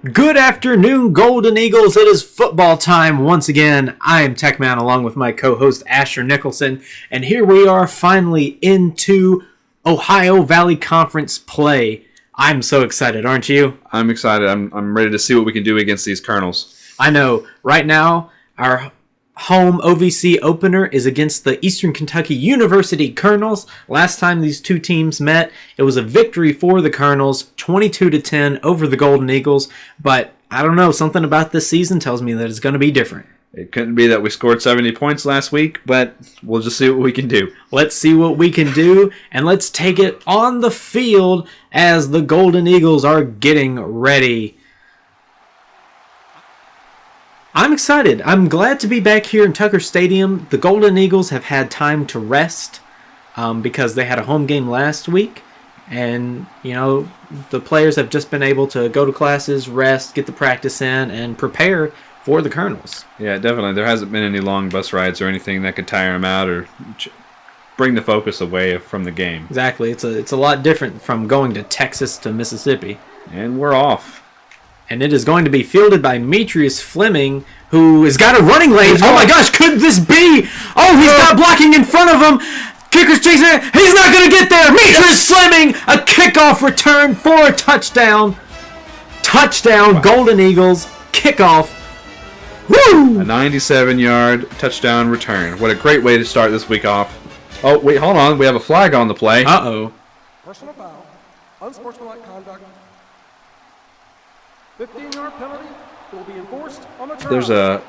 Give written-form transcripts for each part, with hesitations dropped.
Good afternoon, Golden Eagles. It is football time once again. I am TechMan along with my co-host Asher Nicholson, and here we are finally into Ohio Valley Conference play. I'm so excited, aren't you? I'm excited. I'm ready to see what we can do against these Colonels. I know. Right now, our home OVC opener is against the Eastern Kentucky University Colonels. Last time these two teams met, it was a victory for the Colonels, 22-10 over the Golden Eagles. But I don't know, something about this season tells me that it's going to be different. It couldn't be that we scored 70 points last week, but we'll just see what we can do. Let's see what we can do, and let's take it on the field as the Golden Eagles are getting ready. I'm excited. I'm glad to be back here in Tucker Stadium. The Golden Eagles have had time to rest because they had a home game last week. And, you know, the players have just been able to go to classes, rest, get the practice in, and prepare for the Colonels. Yeah, definitely. There hasn't been any long bus rides or anything that could tire them out or bring the focus away from the game. Exactly. It's a lot different from going to Texas to Mississippi. And we're off. And it is going to be fielded by Metrius Fleming, who has got a running lane. Oh my gosh, could this be? Oh, he's got blocking in front of him. Kicker's chasing it. He's not going to get there. Metrius Fleming, a kickoff return for a touchdown. Touchdown, Golden Eagles, kickoff. Woo! A 97-yard touchdown return. What a great way to start this week off. Oh, wait, hold on. We have a flag on the play. Uh-oh. Personal foul, unsportsmanlike conduct, 15-yard penalty will be enforced on the turnover. There's a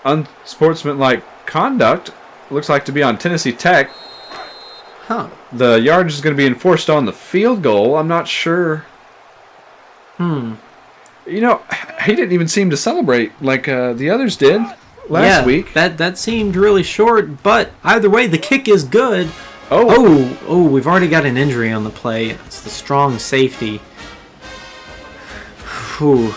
unsportsmanlike conduct. Looks like to be on Tennessee Tech. Huh. The yardage is going to be enforced on the field goal. I'm not sure. You know, he didn't even seem to celebrate like the others did last week. That seemed really short, but either way, the kick is good. Oh, we've already got an injury on the play. It's the strong safety. Whew.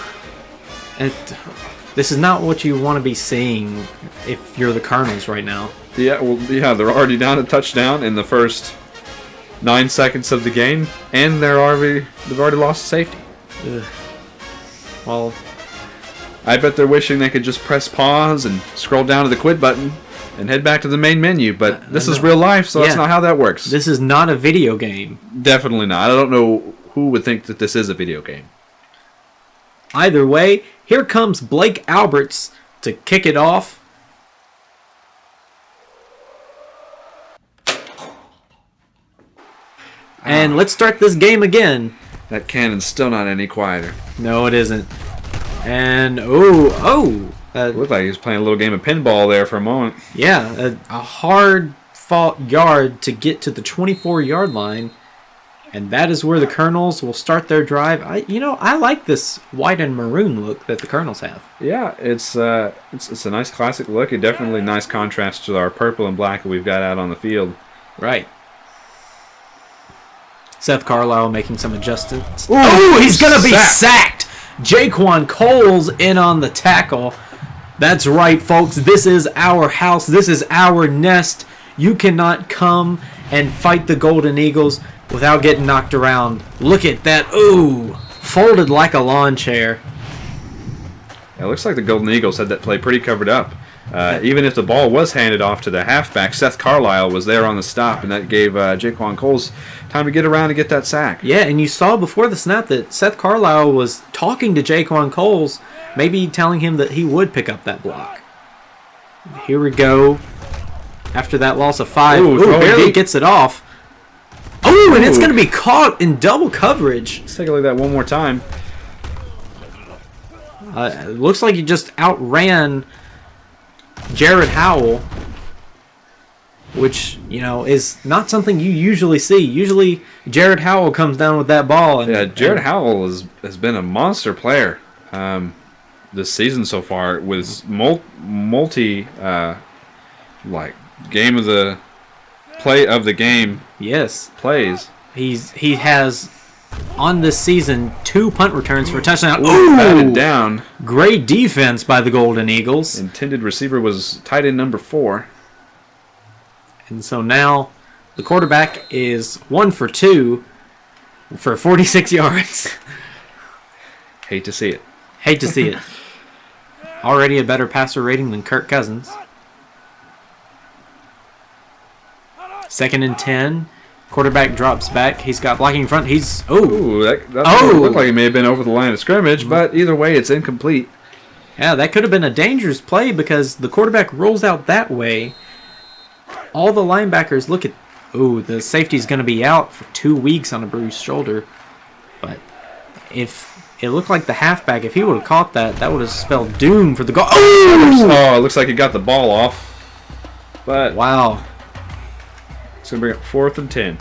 This is not what you want to be seeing if you're the Colonels right now. Yeah, well, yeah, they're already down a touchdown in the first 9 seconds of the game, and they've already lost safety. Ugh. Well, I bet they're wishing they could just press pause and scroll down to the quit button and head back to the main menu, but this is real life, so that's not how that works. This is not a video game. Definitely not. I don't know who would think that this is a video game. Either way, here comes Blake Alberts to kick it off. And let's start this game again. That cannon's still not any quieter. No, it isn't. And, Looked like he was playing a little game of pinball there for a moment. Yeah, a hard-fought yard to get to the 24-yard line. And that is where the Colonels will start their drive. I like this white and maroon look that the Colonels have. Yeah, it's a nice classic look. A definitely nice contrast to our purple and black that we've got out on the field. Right. Seth Carlisle making some adjustments. Oh, he's going to be sacked. Jaquan Coles in on the tackle. That's right, folks. This is our house. This is our nest. You cannot come and fight the Golden Eagles without getting knocked around. Look at that. Ooh, folded like a lawn chair. It looks like the Golden Eagles had that play pretty covered up. Even if the ball was handed off to the halfback, Seth Carlisle was there on the stop, and that gave Jaquan Coles time to get around and get that sack. Yeah, and you saw before the snap that Seth Carlisle was talking to Jaquan Coles, maybe telling him that he would pick up that block. Here we go. After that loss of 5, barely gets it off. Oh, and it's going to be caught in double coverage. Let's take a look at that one more time. It looks like he just outran Jared Howell, which, is not something you usually see. Usually, Jared Howell comes down with that ball. Jared Howell has been a monster player this season so far. It was multi game of the play of the game. Yes, plays. He has on this season 2 punt returns for a touchdown. Ooh, batted down. Great defense by the Golden Eagles. Intended receiver was tight end number 4. And so now the quarterback is 1 for 2 for 46 yards. Hate to see it. Hate to see it. Already a better passer rating than Kirk Cousins. 2nd and 10. Quarterback drops back. He's got blocking in front. He's that looked like it may have been over the line of scrimmage, but either way, it's incomplete. Yeah, that could have been a dangerous play because the quarterback rolls out that way. All the linebackers look at. The safety's going to be out for 2 weeks on a bruised shoulder. But if it looked like the halfback, if he would have caught that, that would have spelled doom for the goal. Oh, it looks like he got the ball off. But wow. It's going to bring up 4th and 10.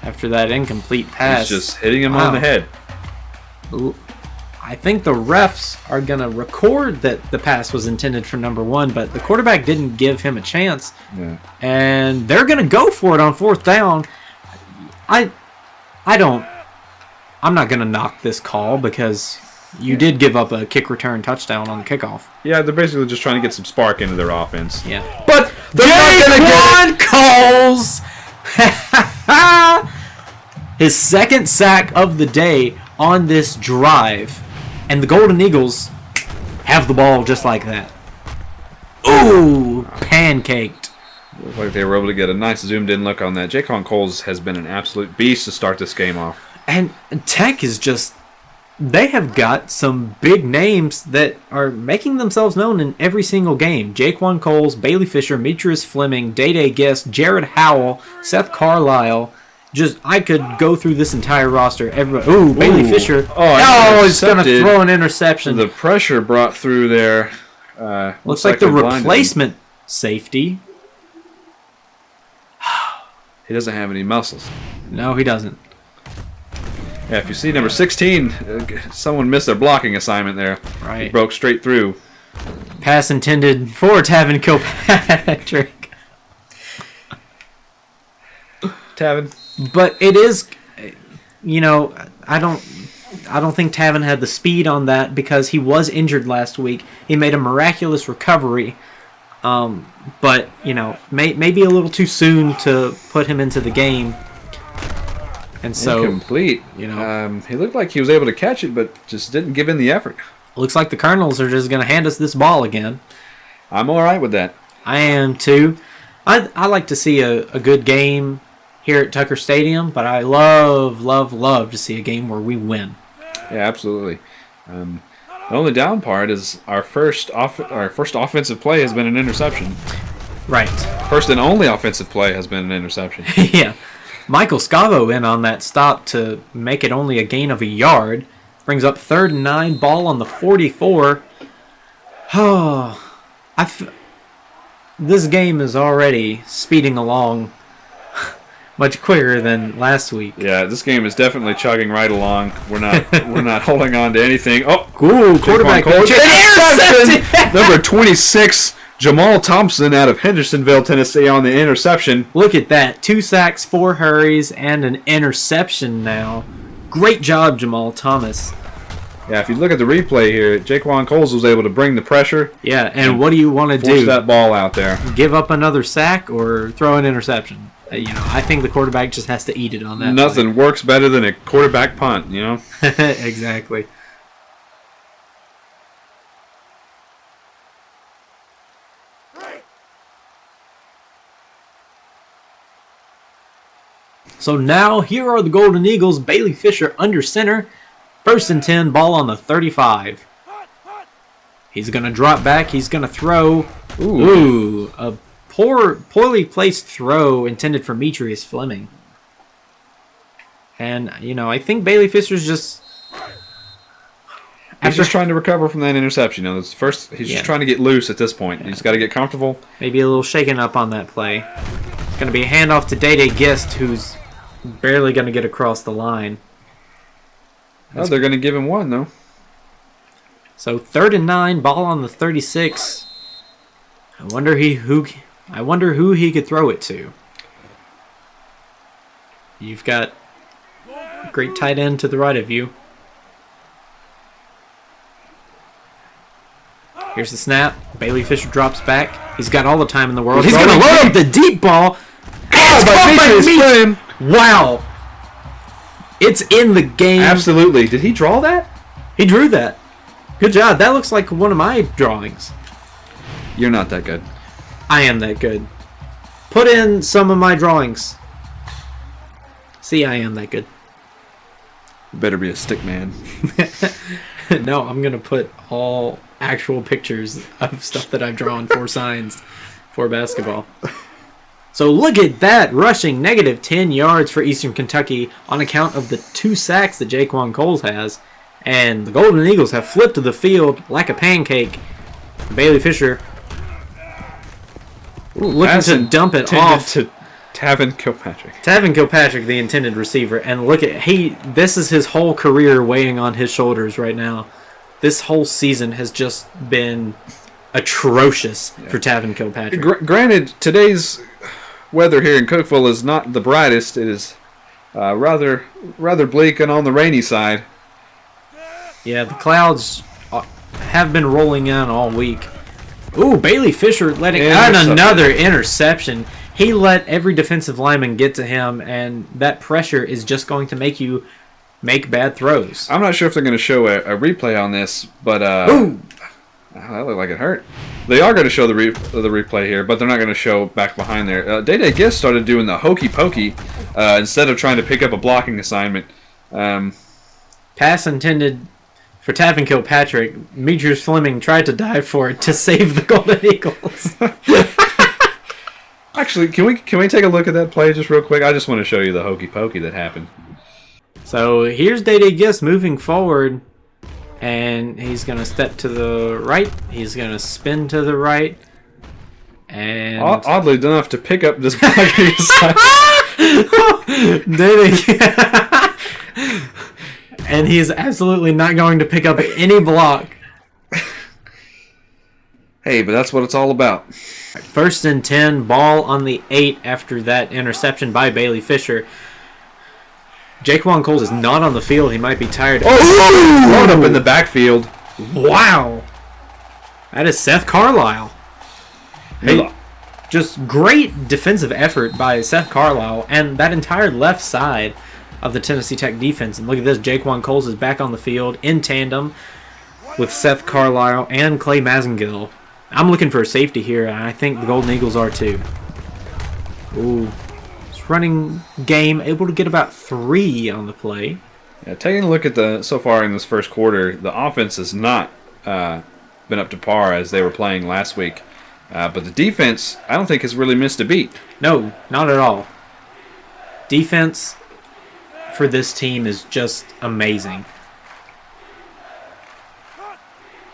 After that incomplete pass. He's just hitting him on the head. I think the refs are going to record that the pass was intended for number 1, but the quarterback didn't give him a chance. Yeah. And they're going to go for it on 4th down. I'm not going to knock this call because you did give up a kick return touchdown on the kickoff. Yeah, they're basically just trying to get some spark into their offense. Yeah. But Jaquan Coles! His 2nd sack of the day on this drive. And the Golden Eagles have the ball just like that. Ooh, pancaked. Looks like they were able to get a nice zoomed-in look on that. Jaquan Coles has been an absolute beast to start this game off. And Tech is just... They have got some big names that are making themselves known in every single game. Jaquan Coles, Bailey Fisher, Demetrius Fleming, Day-Day Guest, Jared Howell, Seth Carlisle... I could go through this entire roster. Everybody. Bailey Fisher. He's going to throw an interception. The pressure brought through there. Looks like the replacement safety. He doesn't have any muscles. No, he doesn't. Yeah, if you see number 16, someone missed their blocking assignment there. Right. He broke straight through. Pass intended for Tavin Kilpatrick. Tavin. But it is, I don't think Tavin had the speed on that because he was injured last week. He made a miraculous recovery, but maybe a little too soon to put him into the game. And so incomplete. He looked like he was able to catch it, but just didn't give in the effort. Looks like the Colonels are just going to hand us this ball again. I'm all right with that. I am too. I like to see a good game here at Tucker Stadium, but I love to see a game where we win. Yeah, absolutely. The only down part is our first offensive play has been an interception. Right. First and only offensive play has been an interception. Yeah. Michael Scavo in on that stop to make it only a gain of a yard. Brings up 3rd and 9, ball on the 44. This game is already speeding along much quicker than last week. Yeah, this game is definitely chugging right along. We're not holding on to anything. Oh, cool quarterback! Interception. Number 26, Jamal Thompson out of Hendersonville, Tennessee, on the interception. Look at that! 2 sacks, 4 hurries, and an interception. Now, great job, Jamal Thomas. Yeah, if you look at the replay here, Jaquan Coles was able to bring the pressure. Yeah, and what do you want to do? Force that ball out there. Give up another sack or throw an interception? I think the quarterback just has to eat it on that. Nothing works better than a quarterback punt, Exactly. So now here are the Golden Eagles. Bailey Fisher under center. 1st and 10, ball on the 35. He's going to drop back. He's going to throw. Ooh, a poorly placed throw intended for Demetrius Fleming. And, I think Bailey Fisher's just... He's just trying to recover from that interception. He's just trying to get loose at this point. Yeah. He's got to get comfortable. Maybe a little shaken up on that play. It's going to be a handoff to Day-Day Guest, who's barely going to get across the line. Oh, they're going to give him one, though. So 3rd and 9, ball on the 36. I wonder who he could throw it to. You've got a great tight end to the right of you. Here's the snap. Bailey Fisher drops back. He's got all the time in the world. He's going to load up the deep ball. Wow. It's in the game. Absolutely. Did he draw that? He drew that. Good job. That looks like one of my drawings. You're not that good. I am that good. Put in some of my drawings. See, I am that good. You better be a stick man. No, I'm going to put all actual pictures of stuff that I've drawn for signs for basketball. So look at that, rushing negative 10 yards for Eastern Kentucky on account of the 2 sacks that Jaquan Coles has. And the Golden Eagles have flipped to the field like a pancake. Bailey Fisher looking to dump it off to Tavin Kilpatrick. Tavin Kilpatrick, the intended receiver. And look at, this is his whole career weighing on his shoulders right now. This whole season has just been atrocious for Tavin Kilpatrick. Granted, today's weather here in Cookeville is not the brightest. It is rather bleak and on the rainy side. Yeah, the clouds have been rolling in all week. Ooh, Bailey Fisher letting out another interception. He let every defensive lineman get to him, and that pressure is just going to make you make bad throws. I'm not sure if they're going to show a replay on this, but Ooh. That looked like it hurt. They are going to show the replay here, but they're not going to show back behind there. Day-Day Gift started doing the hokey pokey instead of trying to pick up a blocking assignment. Pass intended for Tavin Kilpatrick. Demetrius Fleming tried to dive for it to save the Golden Eagles. Actually, can we take a look at that play just real quick? I just want to show you the hokey pokey that happened. So here's Day-Day Gift moving forward. And he's going to step to the right. He's going to spin to the right. And oddly enough, to pick up this blocking assignment. And he is absolutely not going to pick up any block. Hey, but that's what it's all about. 1st and 10, ball on the 8 after that interception by Bailey Fisher. Jaquan Coles is not on the field. He might be tired. Thrown up in the backfield. Wow. That is Seth Carlisle. Hey, just great defensive effort by Seth Carlisle and that entire left side of the Tennessee Tech defense. And look at this. Jaquan Coles is back on the field in tandem with Seth Carlisle and Clay Mazengill. I'm looking for a safety here, and I think the Golden Eagles are too. Ooh. Running game, able to get about 3 on the play. Yeah, taking a look at so far in this first quarter, the offense has not been up to par as they were playing last week. But the defense, I don't think, has really missed a beat. No, not at all. Defense for this team is just amazing.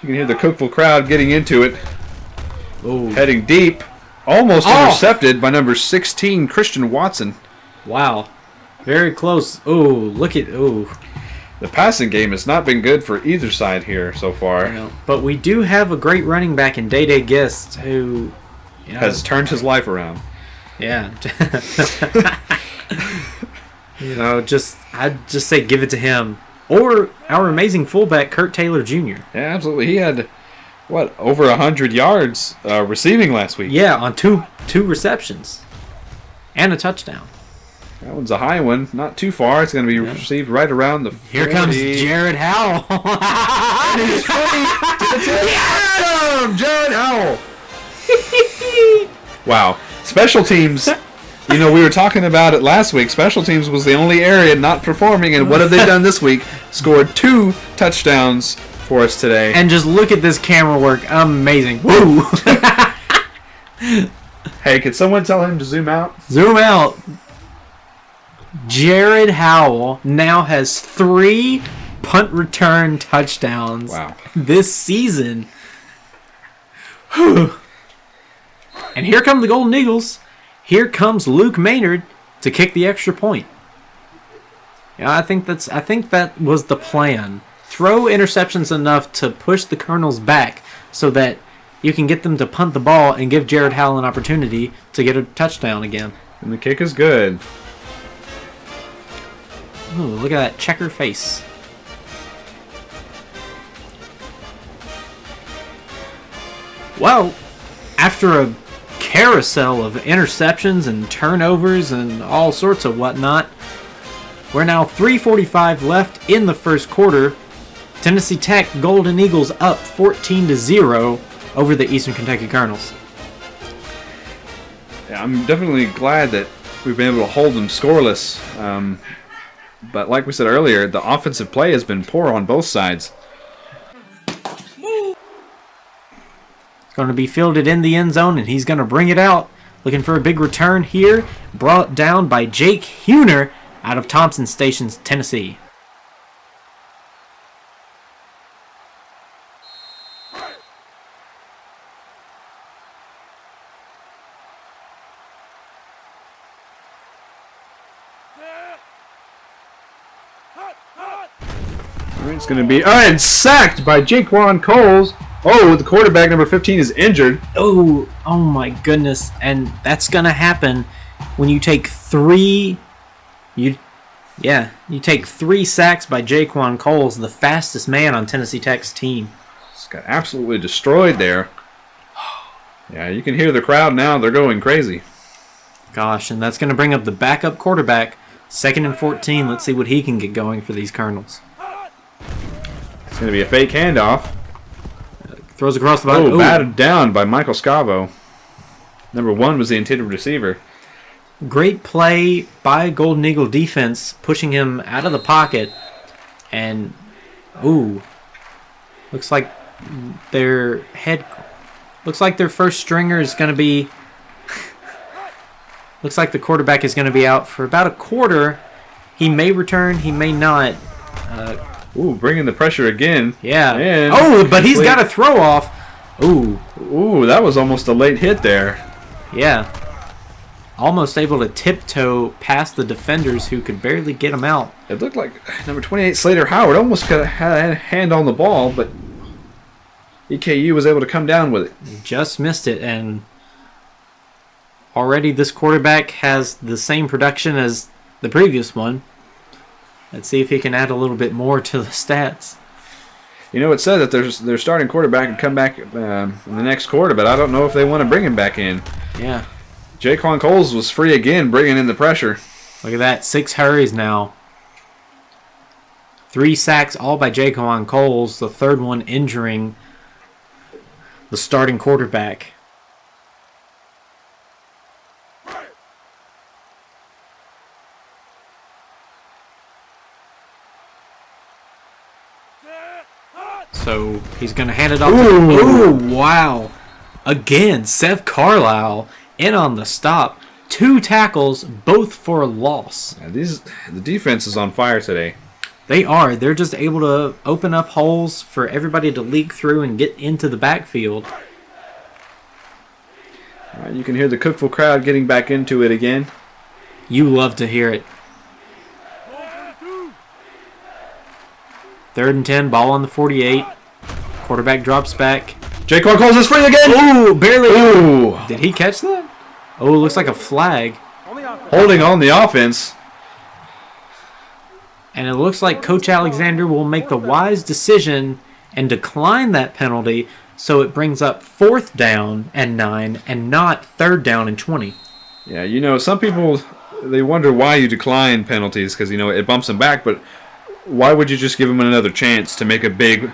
You can hear the Cookeville crowd getting into it. Ooh. Heading deep. Almost intercepted by number 16, Christian Watson. Wow. Very close. Ooh, look at... Ooh. The passing game has not been good for either side here so far. But we do have a great running back in Day-Day Gist who... has turned his life around. Yeah. I'd just say give it to him. Or our amazing fullback, Kurt Taylor Jr. Yeah, absolutely. He had... over 100 yards receiving last week? Yeah, on two receptions. And a touchdown. That one's a high one. Not too far. It's going to be received right around the 40. Here comes Jared Howell. He's 20 to the 10. Jared Howell. Wow. Special teams. We were talking about it last week. Special teams was the only area not performing. And what have they done this week? Scored 2 touchdowns for us today. And just look at this camera work. Amazing. Woo! Hey, could someone tell him to zoom out? Zoom out. Jared Howell now has 3 punt return touchdowns this season. And here come the Golden Eagles. Here comes Luke Maynard to kick the extra point. Yeah, I think that was the plan. Throw interceptions enough to push the Colonels back so that you can get them to punt the ball and give Jared Howell an opportunity to get a touchdown again. And the kick is good. Ooh, look at that checker face. Well, after a carousel of interceptions and turnovers and all sorts of whatnot, We're now 3:45 left in the first quarter. Tennessee Tech Golden Eagles up 14-0 over the Eastern Kentucky Colonels. Yeah, I'm definitely glad that we've been able to hold them scoreless. But like we said earlier, the offensive play has been poor on both sides. It's going to be fielded in the end zone, and he's going to bring it out. Looking for a big return here. Brought down by Jake Huner out of Thompson Station, Tennessee. It's going to be and sacked by Jaquan Coles. Oh, the quarterback number 15 is injured. Oh my goodness. And that's going to happen when you take three take 3 sacks by Jaquan Coles, the fastest man on Tennessee Tech's team. Just got absolutely destroyed there. Yeah, you can hear the crowd now. They're going crazy. Gosh, and that's going to bring up the backup quarterback. 2nd and 14. Let's see what he can get going for these Colonels. It's going to be a fake handoff. Throws across the body. Oh, batted down by Michael Scavo. Number 1 was the intended receiver. Great play by Golden Eagle defense, pushing him out of the pocket. And, looks like their first stringer is going to be... looks like the quarterback is going to be out for about a quarter. He may return, he may not. Bringing the pressure again. Yeah. And but he's got a throw off. That was almost a late hit there. Yeah. Almost able to tiptoe past the defenders who could barely get him out. It looked like number 28, Slater Howard, almost had a hand on the ball, but EKU was able to come down with it. Just missed it, and already this quarterback has the same production as the previous one. Let's see if he can add a little bit more to the stats. You know, it said that their starting quarterback can come back in the next quarter, but I don't know if they want to bring him back in. Yeah. Jaquan Coles was free again, bringing in the pressure. Look at that. 6 hurries now. 3 sacks, all by Jaquan Coles, the third one injuring the starting quarterback. So he's going to hand it off. Wow. Again, Seth Carlisle in on the stop. 2 tackles, both for a loss. Yeah, the defense is on fire today. They are. They're just able to open up holes for everybody to leak through and get into the backfield. You can hear the Cookville crowd getting back into it again. You love to hear it. 3rd and 10, ball on the 48. Quarterback drops back. Jaquan Coles is free again. Ooh, barely. Ooh. Did he catch that? Oh, it looks like a flag. Holding on the offense. And it looks like Coach Alexander will make the wise decision and decline that penalty, so it brings up 4th down and 9 and not 3rd down and 20. Yeah, you know, some people, they wonder why you decline penalties because, you know, it bumps them back, but why would you just give them another chance to make a big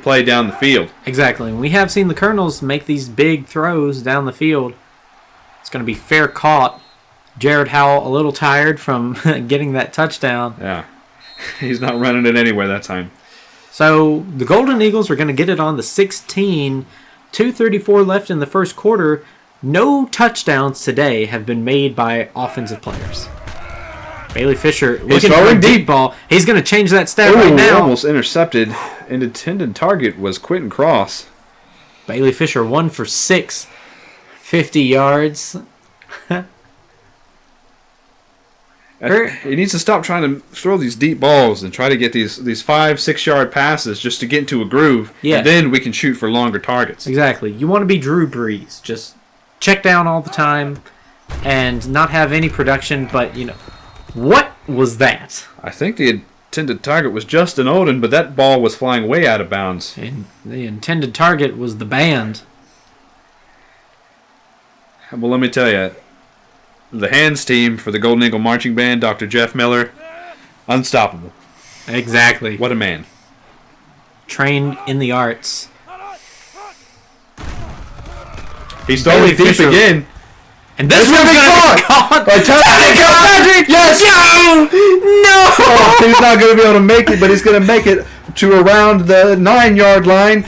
play down the field? Exactly. We have seen the Colonels make these big throws down the field. It's going to be fair caught. Jared Howell a little tired from getting that touchdown. Yeah. He's not running it anywhere that time. So the Golden Eagles are going to get it on the 16. 2:34 left in the first quarter. No touchdowns today have been made by offensive players. Bailey Fisher looking for a deep ball. He's going to change that stat right now. Almost intercepted. And intended target was Quentin Cross. Bailey Fisher 1 for 6. 50 yards. He needs to stop trying to throw these deep balls and try to get these 5-6 yard passes just to get into a groove. Yeah. And then we can shoot for longer targets. Exactly. You want to be Drew Brees. Just check down all the time and not have any production. But, you know, what was that? I think the intended target was Justin Oden, but that ball was flying way out of bounds. And the intended target was the band. Well, let me tell you, the hands team for the Golden Eagle Marching Band, Dr. Jeff Miller, Unstoppable. Exactly. What a man. Trained in the arts. He's throwing deep Fisher. again. And this one's going to be caught by Tevin Kilpatrick. Yes! No! Oh, he's not going to be able to make it, but he's going to make it to around the 9-yard line.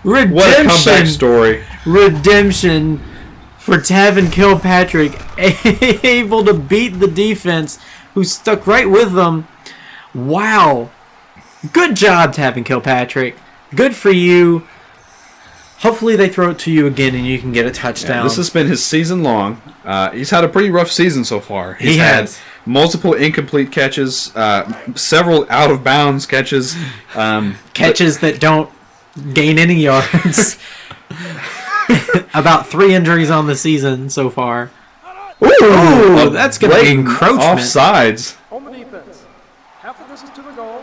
Redemption. What a comeback story. Redemption for Tevin Kilpatrick. Able to beat the defense who stuck right with them. Wow. Good job, Tevin Kilpatrick. Good for you. Hopefully they throw it to you again and you can get a touchdown. Yeah, this has been his season long. He's had a pretty rough season so far. He has. Had multiple incomplete catches, several out-of-bounds catches. Catches that don't gain any yards. About 3 injuries on the season so far. Ooh, that's going to be encroachment. Offsides. On the defense. Half of this is to the goal.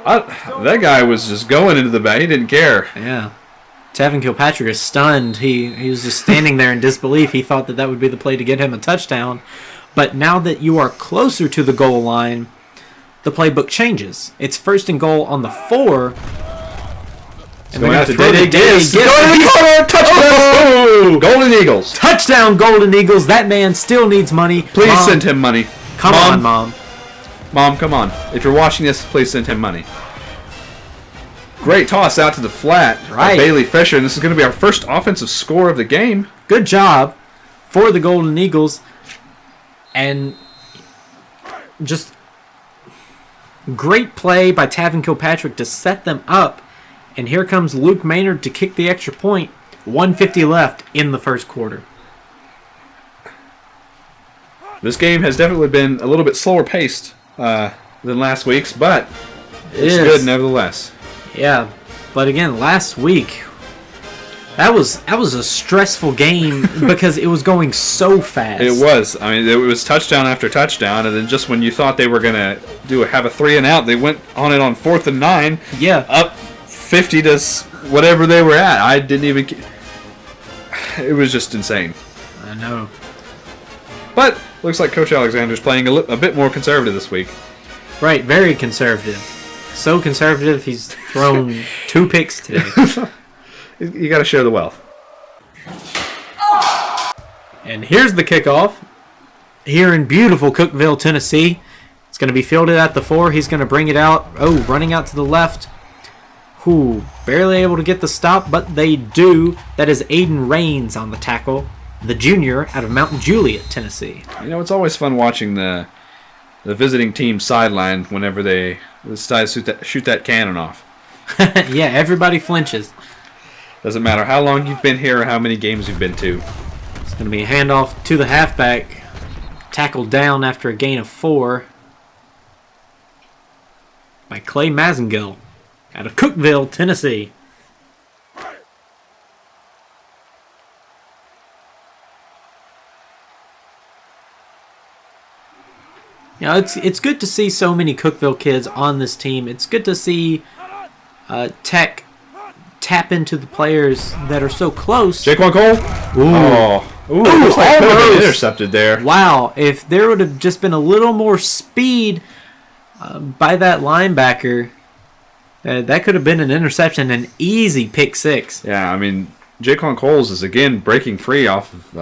That guy was just going into the back. He didn't care. Yeah. Tevin Kilpatrick is stunned. He was just standing there in disbelief. He thought that would be the play to get him a touchdown. But now that you are closer to the goal line, the playbook changes. It's 1st and goal on the 4. And Going out to Dede Gibbs. Touchdown! Golden Eagles. Touchdown, Golden Eagles. That man still needs money. Please Mom, send him money. Come on, Mom. Mom, come on. If you're watching this, please send him money. Great toss out to the flat by Bailey Fisher, and this is going to be our first offensive score of the game. Good job for the Golden Eagles. And just great play by Tevin Kilpatrick to set them up. And here comes Luke Maynard to kick the extra point. 1:50 left in the first quarter. This game has definitely been a little bit slower paced than last week's, but it's good nevertheless. Yeah, but again, last week that was a stressful game because it was going so fast. It was. I mean, it was touchdown after touchdown, and then just when you thought they were gonna have a 3 and out, they went on it on 4th and 9. Yeah, up 50 to whatever they were at. I didn't even. It was just insane. I know. But looks like Coach Alexander's playing a bit more conservative this week. Right, very conservative. So conservative, he's thrown 2 picks today. You got to share the wealth. And here's the kickoff here in beautiful Cookeville, Tennessee. It's going to be fielded at the 4. He's going to bring it out. Oh, running out to the left. Barely able to get the stop, but they do. That is Aiden Raines on the tackle, the junior out of Mount Juliet, Tennessee. You know, it's always fun watching the visiting team sideline whenever they decide to shoot that cannon off. Yeah, everybody flinches. Doesn't matter how long you've been here or how many games you've been to. It's going to be a handoff to the halfback. Tackled down after a gain of 4 by Clay Mazengill out of Cookeville, Tennessee. You know, it's good to see so many Cookeville kids on this team. It's good to see Tech tap into the players that are so close. Jaquan Cole? Looks like could have been intercepted there. Wow, if there would have just been a little more speed by that linebacker, that could have been an interception, an easy pick 6. Yeah, I mean, Jaquan Coles is again breaking free off of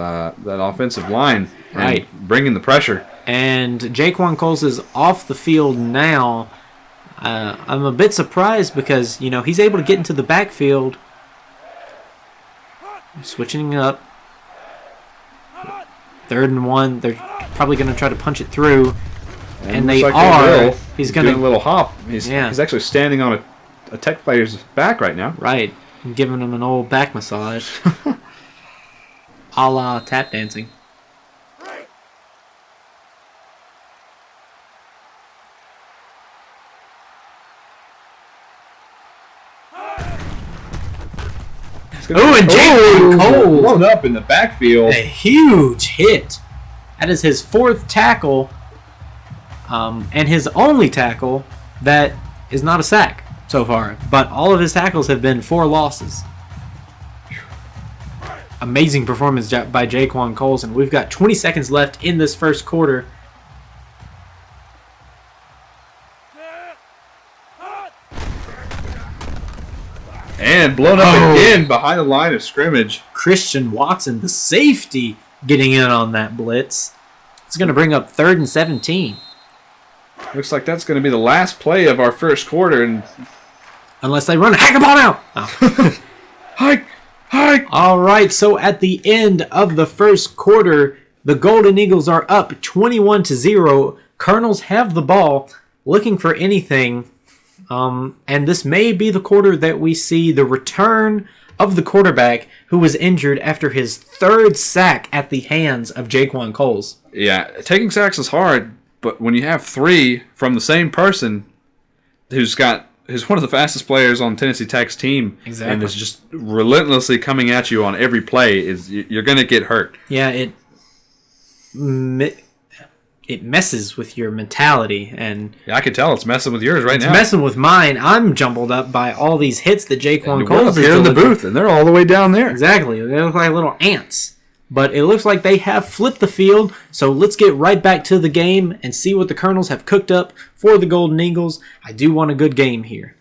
that offensive line and bringing the pressure. And Jaquan Coles is off the field now. I'm a bit surprised because, you know, he's able to get into the backfield. Switching up. 3rd and 1. They're probably going to try to punch it through. And they are. He's going to doing a little hop. He's actually standing on a Tech player's back right now. Right. Giving him an old back massage. A la tap dancing. Oh, and Jaquan Cole blown up in the backfield. A huge hit. That is his 4th tackle, and his only tackle that is not a sack so far. But all of his tackles have been 4 losses. Amazing performance by Jaquan Coles, and we've got 20 seconds left in this first quarter. man, blown up again behind the line of scrimmage. Christian Watson, the safety, getting in on that blitz. It's going to bring up 3rd and 17. Looks like that's going to be the last play of our first quarter. And unless they run, hack the ball out. Oh. Hike. All right, so at the end of the first quarter, the Golden Eagles are up 21-0. Colonels have the ball, looking for anything. And this may be the quarter that we see the return of the quarterback who was injured after his 3rd sack at the hands of Jaquan Coles. Yeah, taking sacks is hard, but when you have 3 from the same person who's one of the fastest players on Tennessee Tech's team, exactly, and is just relentlessly coming at you on every play, you're going to get hurt. Yeah, it messes with your mentality, and yeah, I can tell it's messing with yours right now. It's messing with mine. I'm jumbled up by all these hits that Jaquan Coles is here in the booth, and they're all the way down there. Exactly, they look like little ants. But it looks like they have flipped the field, so let's get right back to the game and see what the Colonels have cooked up for the Golden Eagles. I do want a good game here.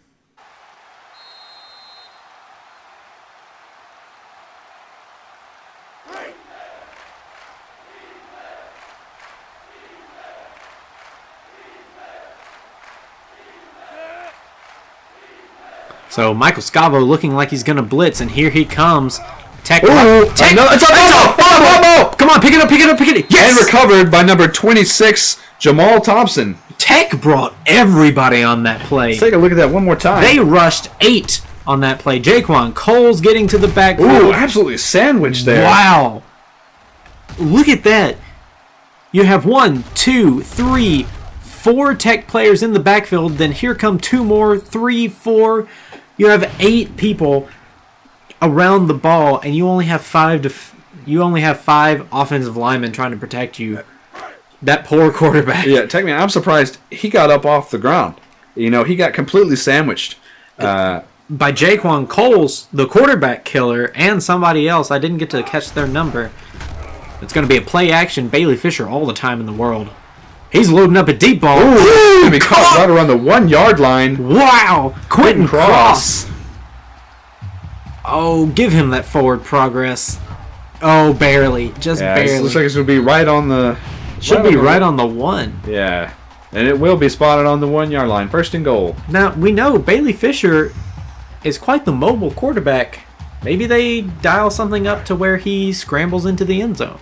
So Michael Scavo looking like he's going to blitz, and here he comes. Tech. No, it's a ball! Come on, pick it up. Yes! And recovered by number 26, Jamal Thompson. Tech brought everybody on that play. Let's take a look at that one more time. They rushed 8 on that play. Jaquan Coles getting to the backfield. Ooh, absolutely sandwiched there. Wow. Look at that. You have 1, 2, 3, 4 Tech players in the backfield. Then here come 2 more, 3, 4. You have 8 people around the ball, and you only have 5 offensive linemen trying to protect you. That poor quarterback. Yeah, technically, I'm surprised he got up off the ground. He got completely sandwiched. By Jaquan Coles, the quarterback killer, and somebody else. I didn't get to catch their number. It's going to be a play-action Bailey Fisher all the time in the world. He's loading up a deep ball. Ooh, he caught right around the 1-yard line. Wow. Quentin Cross. Oh, give him that forward progress. Oh, barely. Barely. Looks like it's going to be right on the... Should be right on the 1. Yeah. And it will be spotted on the 1-yard line. 1st and goal. Now, we know Bailey Fisher is quite the mobile quarterback. Maybe they dial something up to where he scrambles into the end zone.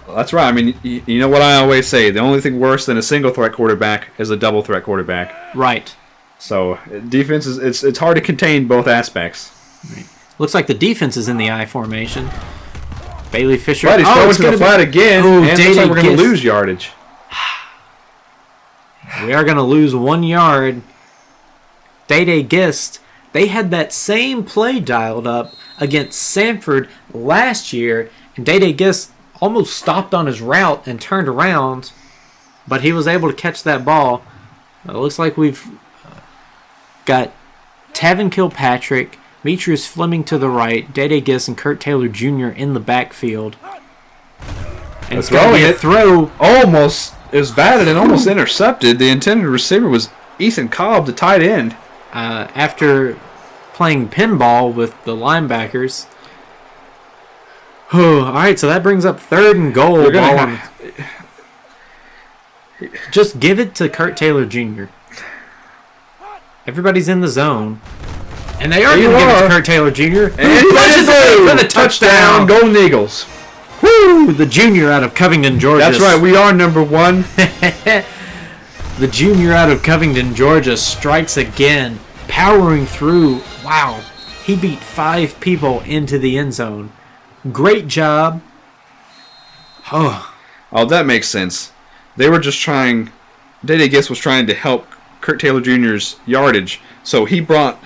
That's right. I mean, you know what I always say. The only thing worse than a single-threat quarterback is a double-threat quarterback. Right. So, defense it's hard to contain both aspects. Right. Looks like the defense is in the I formation. Bailey Fisher. But he's throwing to the flat again, and looks like we're going to lose yardage. We are going to lose 1 yard. Day Gist, they had that same play dialed up against Sanford last year, and Day Gist almost stopped on his route and turned around, but he was able to catch that ball. It looks like we've got Tevin Kilpatrick, Demetrius Fleming to the right, Day Gist, and Kurt Taylor Jr. in the backfield. And it's going to be a throw. Almost. It was batted and almost intercepted. The intended receiver was Ethan Cobb, the tight end. After playing pinball with the linebackers. All right, so that brings up 3rd and goal. Just give it to Kurt Taylor Jr. Everybody's in the zone. And they are going to give it to Kurt Taylor Jr. And he punches it for the touchdown. Golden Eagles. Woo! The junior out of Covington, Georgia. That's right, we are number 1. The junior out of Covington, Georgia strikes again, powering through. Wow. He beat 5 people into the end zone. Great job. Oh, that makes sense. They were just trying... Day Gist was trying to help Kurt Taylor Jr.'s yardage, so he brought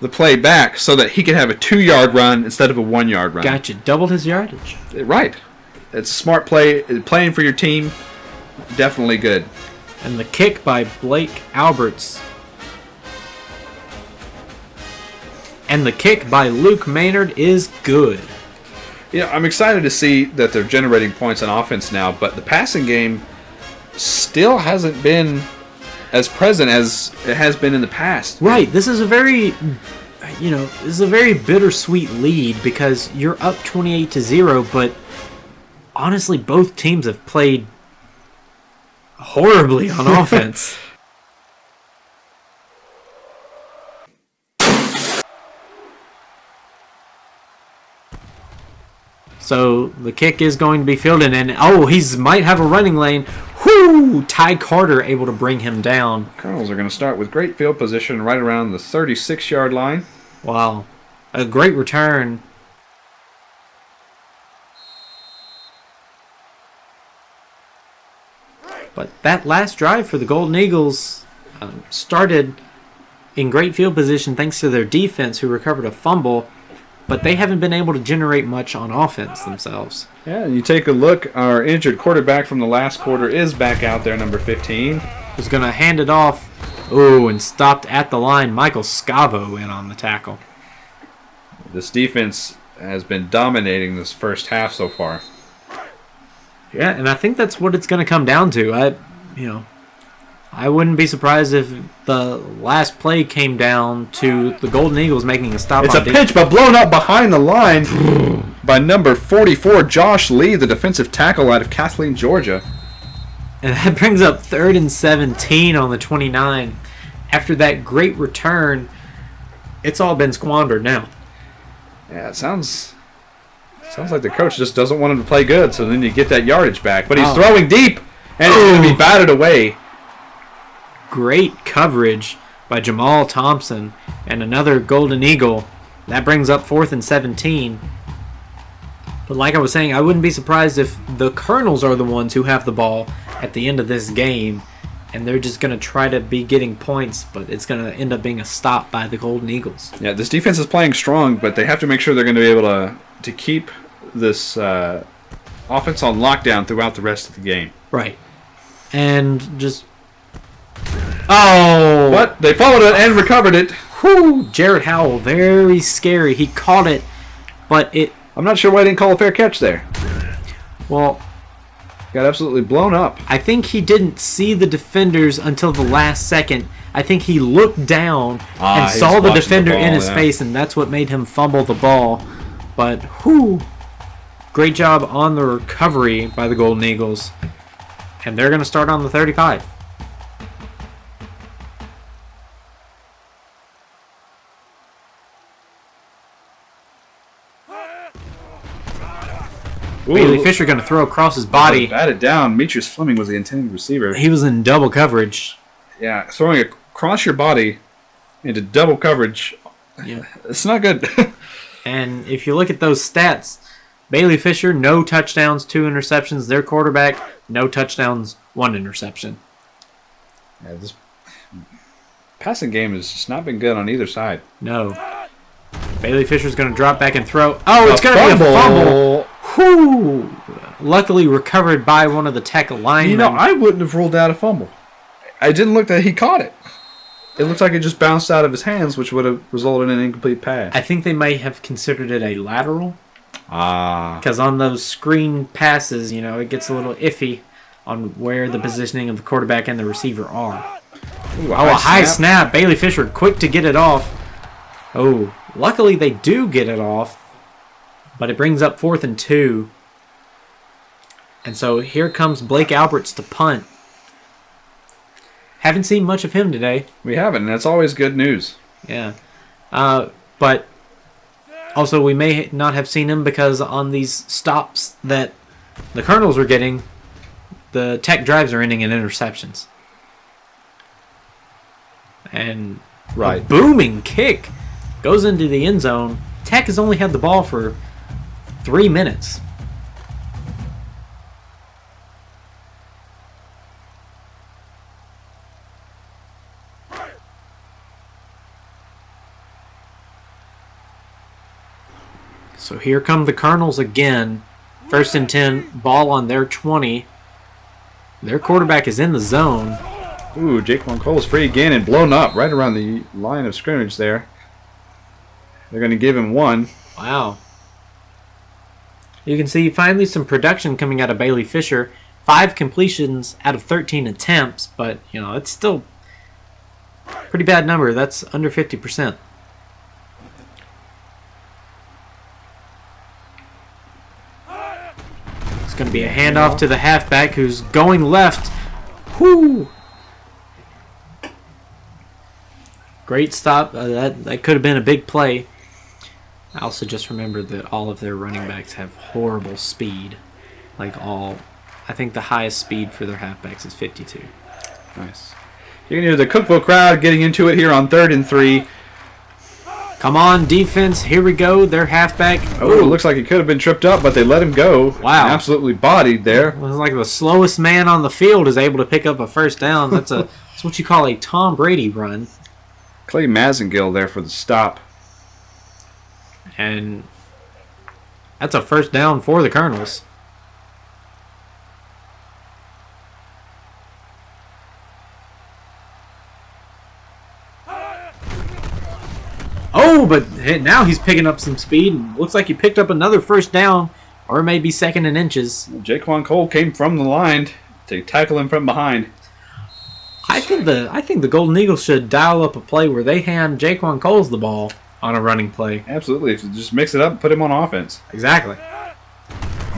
the play back so that he could have a 2-yard run instead of a 1-yard run. Gotcha. Doubled his yardage. Right. It's a smart play. Playing for your team, definitely good. And the kick by Blake Alberts. And the kick by Luke Maynard is good. Yeah, I'm excited to see that they're generating points on offense now, but the passing game still hasn't been as present as it has been in the past. Right. This is a very... this is a very bittersweet lead because you're up 28-0, but honestly, both teams have played horribly on offense. So the kick is going to be fielded, and he's might have a running lane. Whoo! Ty Carter able to bring him down. Colonels are going to start with great field position right around the 36-yard line. Wow. A great return. But that last drive for the Golden Eagles started in great field position thanks to their defense, who recovered a fumble, but they haven't been able to generate much on offense themselves. Yeah, and you take a look, our injured quarterback from the last quarter is back out there, number 15. Who's going to hand it off. Oh, and stopped at the line. Michael Scavo in on the tackle. This defense has been dominating this first half so far. Yeah, and I think that's what it's going to come down to. I wouldn't be surprised if the last play came down to the Golden Eagles making a stop. It's a pitch, but blown up behind the line by number 44, Josh Lee, the defensive tackle out of Kathleen, Georgia. And that brings up 3rd and 17 on the 29. After that great return, it's all been squandered now. Yeah, it sounds like the coach just doesn't want him to play good, so then you get that yardage back. But he's throwing deep, and it's going to be batted away. Great coverage by Jamal Thompson and another Golden Eagle. That brings up 4th and 17. But like I was saying, I wouldn't be surprised if the Colonels are the ones who have the ball at the end of this game, and they're just going to try to be getting points, but it's going to end up being a stop by the Golden Eagles. Yeah, this defense is playing strong, but they have to make sure they're going to be able to keep this offense on lockdown throughout the rest of the game. Right. And just... Oh! But they followed it and recovered it. Whew! Jared Howell, very scary. He caught it, but it... I'm not sure why I didn't call a fair catch there. Well... Got absolutely blown up. I think he didn't see the defenders until the last second. I think he looked down and saw the defender in his face, and that's what made him fumble the ball. But, great job on the recovery by the Golden Eagles. And they're going to start on the 35. Bailey Fisher going to throw across his body. Batted down. Demetrius Fleming was the intended receiver. He was in double coverage. Yeah, throwing across your body into double coverage. Yeah, it's not good. And if you look at those stats, Bailey Fisher, no touchdowns, 2 interceptions. Their quarterback, no touchdowns, 1 interception. Yeah, this passing game has just not been good on either side. No. Bailey Fisher's going to drop back and throw. Oh, it's going to be a fumble. Whew. Luckily recovered by one of the Tech linemen. I wouldn't have ruled out a fumble. I didn't look that he caught it. It looked like it just bounced out of his hands, which would have resulted in an incomplete pass. I think they might have considered it a lateral. Ah. Because on those screen passes, it gets a little iffy on where the positioning of the quarterback and the receiver are. Ooh, a high snap. Bailey Fisher quick to get it off. Oh, luckily they do get it off. But it brings up 4th and 2. And so here comes Blake Alberts to punt. Haven't seen much of him today. We haven't, and that's always good news. Yeah. But also we may not have seen him because on these stops that the Colonels were getting, the Tech drives are ending in interceptions. And a booming kick goes into the end zone. Tech has only had the ball for 3 minutes. So here come the Colonels again. 1st and 10, ball on their 20. Their quarterback is in the zone. Ooh, Jaquan Cole's free again and blown up right around the line of scrimmage there. They're going to give him 1. Wow. You can see finally some production coming out of Bailey Fisher. 5 completions out of 13 attempts, but, it's still a pretty bad number. That's under 50%. It's going to be a handoff to the halfback who's going left. Whoo! Great stop. That could have been a big play. I also just remembered that all of their running backs have horrible speed. I think the highest speed for their halfbacks is 52. Nice. You can hear the Cookville crowd getting into it here on 3rd and 3. Come on, defense. Here we go. Their halfback. Oh, it looks like he could have been tripped up, but they let him go. Wow. Absolutely bodied there. It was like the slowest man on the field is able to pick up a first down. That's what you call a Tom Brady run. Clay Mazengill there for the stop. And that's a first down for the Colonels. Oh, but now he's picking up some speed. Looks like he picked up another first down, or maybe 2nd and inches. Jaquan Cole came from the line to tackle him from behind. I think the Golden Eagles should dial up a play where they hand Jaquan Coles the ball on a running play. Absolutely. Just mix it up and put him on offense. Exactly.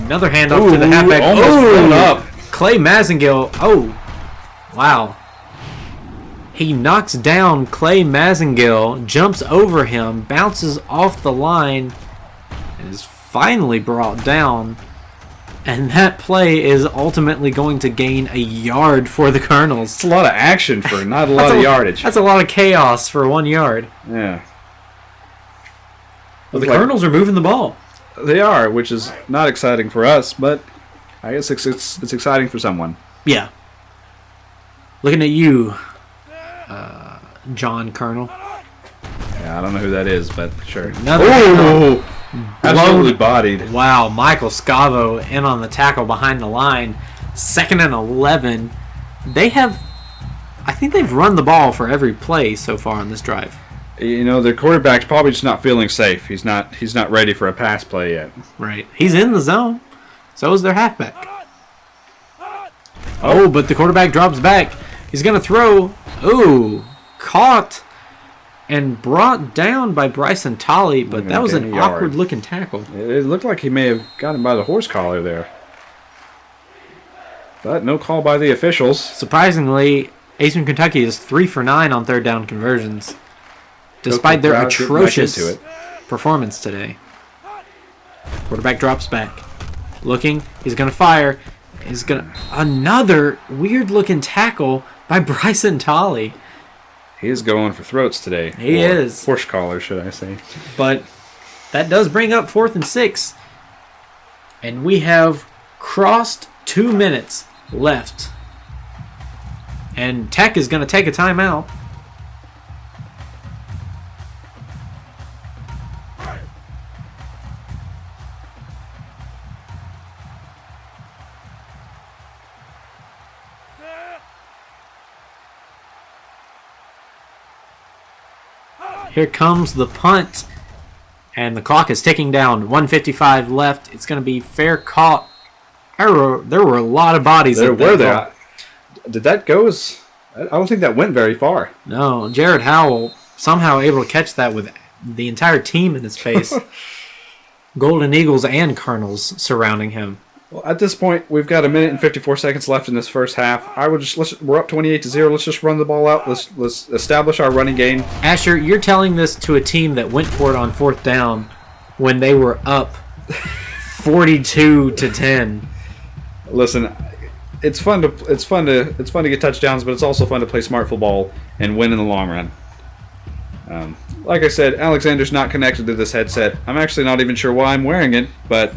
Another handoff to the halfback. Almost blown up. Clay Mazengill. Oh, wow. He knocks down Clay Mazengill, jumps over him, bounces off the line, and is finally brought down. And that play is ultimately going to gain a yard for the Colonels. It's a lot of action for not a lot of yardage. That's a lot of chaos for 1 yard. Yeah. But the Colonels are moving the ball. They are, which is not exciting for us, but I guess it's exciting for someone. Yeah. Looking at you, John Colonel. Yeah, I don't know who that is, but sure. Another absolutely bodied. Wow, Michael Scavo in on the tackle behind the line. 2nd and 11. I think they've run the ball for every play so far on this drive. You know, their quarterback's probably just not feeling safe. He's not ready for a pass play yet. Right. He's in the zone. So is their halfback. Oh, but the quarterback drops back. He's going to throw. Ooh, caught and brought down by Bryson Tolley, but that was an awkward-looking tackle. It looked like he may have got him by the horse collar there. But no call by the officials. Surprisingly, Eastern Kentucky is 3 for 9 on 3rd down conversions, despite their atrocious performance today. Quarterback drops back. Looking, he's going to fire. Another weird-looking tackle by Bryson Tolley. He is going for throats today. He is. Horse collar, should I say. But that does bring up 4th and 6. And we have crossed 2 minutes left. And Tech is going to take a timeout. Here comes the punt, and the clock is ticking down. 1:55 left. It's going to be fair caught. There were a lot of bodies. There were there. Did that go as... I don't think that went very far. No, Jared Howell somehow able to catch that with the entire team in his face. Golden Eagles and Colonels surrounding him. Well, at this point, we've got 1 minute and 54 seconds left in this first half. We're up 28-0. Let's just run the ball out. Let's establish our running game. Asher, you're telling this to a team that went for it on 4th down when they were up 42-10. Listen, it's fun to get touchdowns, but it's also fun to play smart football and win in the long run. Like I said, Alexander's not connected to this headset. I'm actually not even sure why I'm wearing it, but...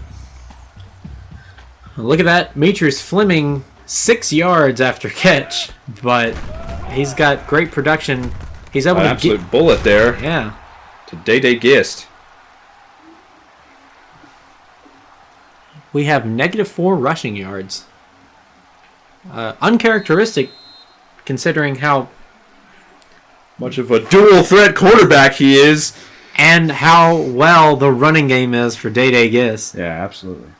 Look at that. Demetrius Fleming, 6 yards after catch, but he's got great production. He's able to absolute bullet there. Yeah. To Day Gist. We have -4 rushing yards. Uncharacteristic considering how much of a dual threat quarterback he is. And how well the running game is for Day Gist. Yeah, absolutely.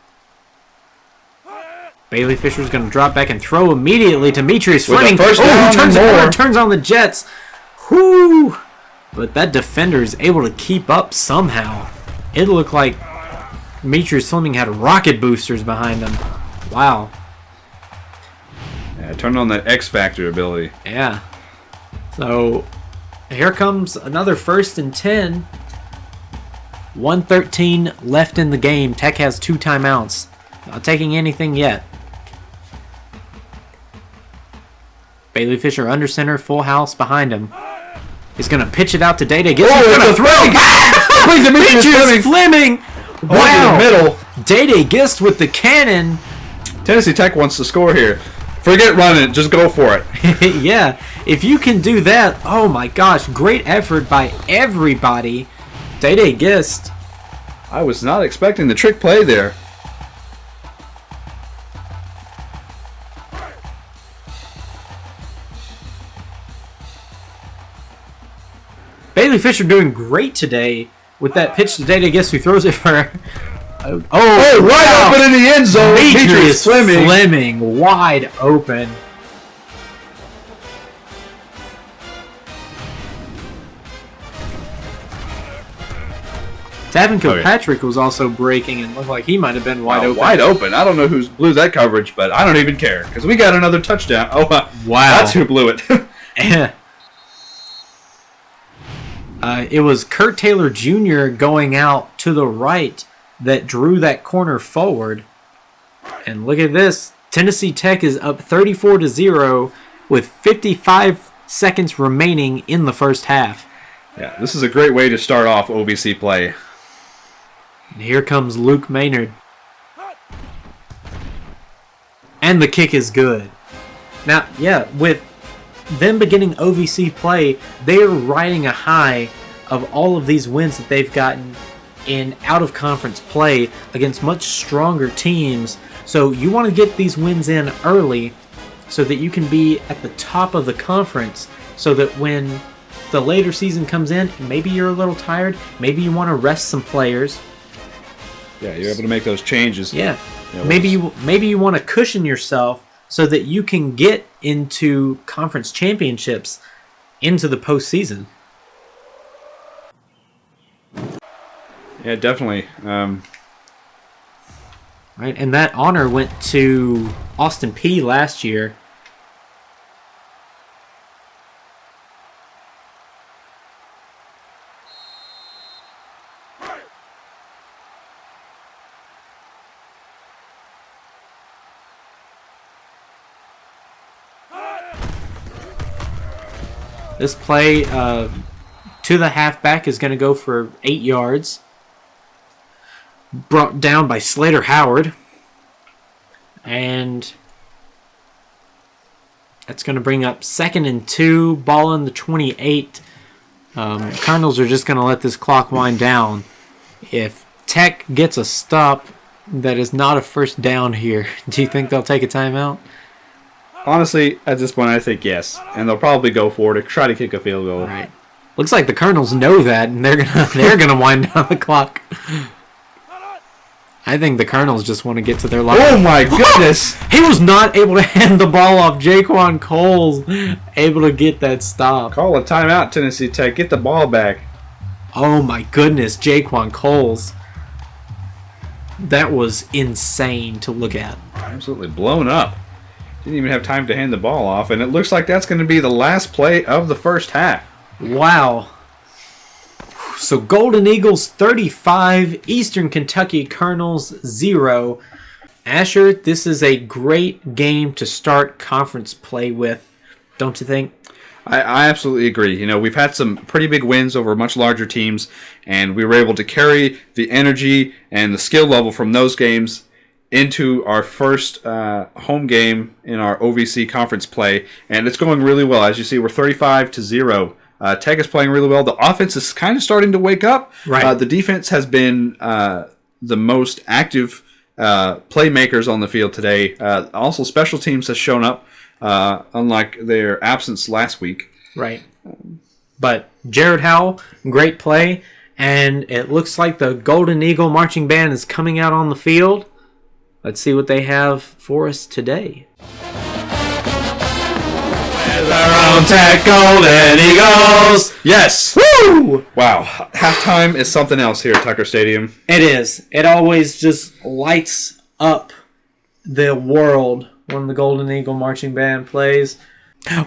Bailey Fisher's going to drop back and throw immediately to Demetrius Fleming. Turns on the Jets. Whoo! But that defender is able to keep up somehow. It looked like Demetrius Fleming had rocket boosters behind him. Wow. Yeah, turn on that X Factor ability. Yeah. So here comes another 1st and 10. 1:13 left in the game. Tech has 2 timeouts. Not taking anything yet. Bailey Fisher under center, full house behind him. He's going to pitch it out to Day. He's going to throw. Demetrius Fleming. Wow. Middle. Day Gist with the cannon. Tennessee Tech wants to score here. Forget running it. Just go for it. Yeah. If you can do that, oh my gosh. Great effort by everybody. Day Gist. I was not expecting the trick play there. Bailey Fisher doing great today with that pitch to Day Gist, who throws it for... right open in the end zone. Demetrius Fleming wide open. Tavin Kilpatrick was also breaking and looked like he might have been wide open. Wide open. I don't know who blew that coverage, but I don't even care because we got another touchdown. Oh, wow. That's who blew it. It was Kurt Taylor Jr. going out to the right that drew that corner forward. And look at this. Tennessee Tech is up 34-0 with 55 seconds remaining in the first half. Yeah, this is a great way to start off OVC play. And here comes Luke Maynard. And the kick is good. Now, yeah, with them beginning OVC play, they are riding a high of all of these wins that they've gotten in out-of-conference play against much stronger teams. So you want to get these wins in early so that you can be at the top of the conference so that when the later season comes in, maybe you're a little tired, maybe you want to rest some players. Yeah, you're able to make those changes. Yeah. Maybe you want to cushion yourself so that you can get into conference championships into the postseason. Yeah, definitely. Right, and that honor went to Austin Peay last year. This play to the halfback is going to go for 8 yards. Brought down by Slater Howard. And that's going to bring up 2nd and 2. Ball on the 28. Cardinals are just going to let this clock wind down. If Tech gets a stop that is not a first down here, do you think they'll take a timeout? Honestly, at this point, I think yes, and they'll probably go for it to try to kick a field goal. Right. Looks like the Cardinals know that, and they're gonna wind down the clock. I think the Cardinals just want to get to their line. Oh my goodness! He was not able to hand the ball off. Jaquan Cole's able to get that stop. Call a timeout, Tennessee Tech. Get the ball back. Oh my goodness, Jaquan Cole's. That was insane to look at. Absolutely blown up. Didn't even have time to hand the ball off, and it looks like that's going to be the last play of the first half. Wow. So Golden Eagles 35, Eastern Kentucky Colonels 0. Asher, this is a great game to start conference play with, don't you think? I absolutely agree. You know, we've had some pretty big wins over much larger teams, and we were able to carry the energy and the skill level from those games into our first home game in our OVC conference play, and it's going really well. As you see, we're 35-0. Tech is playing really well. The offense is kind of starting to wake up. Right. The defense has been the most active playmakers on the field today. Also, special teams has shown up, unlike their absence last week. Right. But Jared Howell, great play, and it looks like the Golden Eagle Marching Band is coming out on the field. Let's see what they have for us today. With our own Tech Golden Eagles! Yes! Woo! Wow. Halftime is something else here at Tucker Stadium. It is. It always just lights up the world when the Golden Eagle Marching Band plays.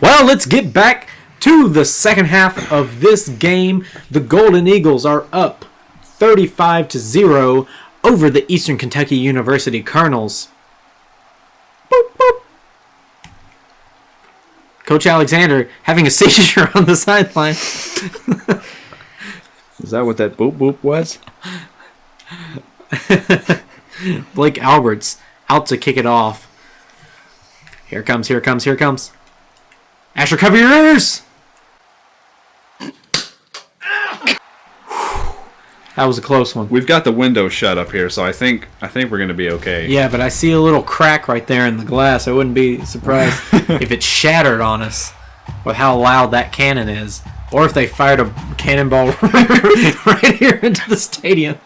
Well, let's get back to the second half of this game. The Golden Eagles are up 35-0 over the Eastern Kentucky University Colonels. Boop, boop. Coach Alexander having a seizure on the sideline. Is that what that boop boop was? Blake Alberts out to kick it off. Here comes, here comes, here comes. Asher, cover your ears! That was a close one. We've got the window shut up here, so I think we're going to be okay. Yeah, but I see a little crack right there in the glass. I wouldn't be surprised if it shattered on us with how loud that cannon is. Or if they fired a cannonball right here into the stadium.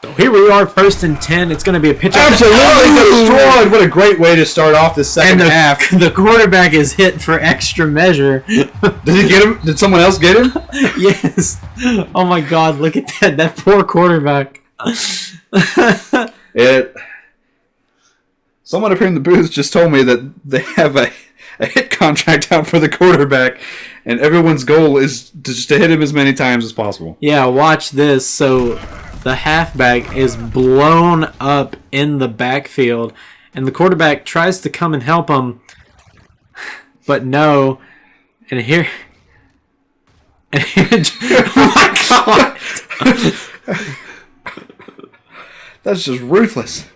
So here we are, 1st and 10. It's going to be a pitch. Absolutely destroyed. What a great way to start off the second half. The quarterback is hit for extra measure. Did he get him? Did someone else get him? Yes. Oh my God! Look at that. That poor quarterback. Someone up here in the booth just told me that they have a hit contract out for the quarterback, and everyone's goal is just to hit him as many times as possible. Yeah, watch this. So the halfback is blown up in the backfield, and the quarterback tries to come and help him, but no. And here, oh my God. That's just ruthless.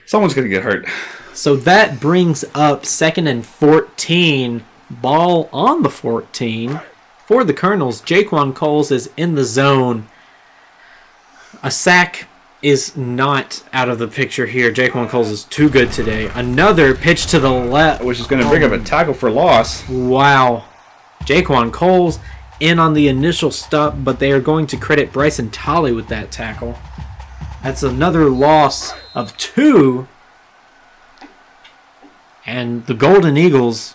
Someone's going to get hurt. So that brings up 2nd and 14. Ball on the 14 for the Colonels. Jaquan Coles is in the zone. A sack is not out of the picture here. Jaquan Coles is too good today. Another pitch to the left. Which is going to bring up a tackle for loss. Wow. Jaquan Coles in on the initial stop, but they are going to credit Bryson Tolley with that tackle. That's another loss of 2. And the Golden Eagles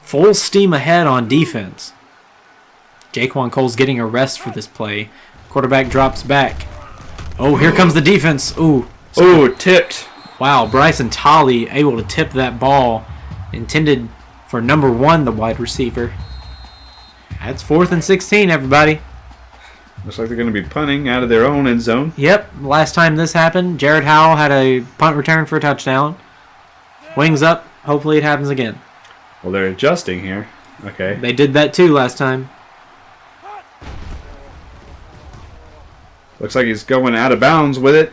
full steam ahead on defense. Jaquan Cole's getting a rest for this play. Quarterback drops back. Oh, here comes the defense. Ooh. Ooh, tipped. Wow, Bryson Tolley able to tip that ball. Intended for number 1, the wide receiver. That's 4th and 16, everybody. Looks like they're going to be punting out of their own end zone. Yep, last time this happened, Jared Howell had a punt return for a touchdown. Wings up. Hopefully it happens again. Well, they're adjusting here. Okay. They did that too last time. Looks like he's going out of bounds with it.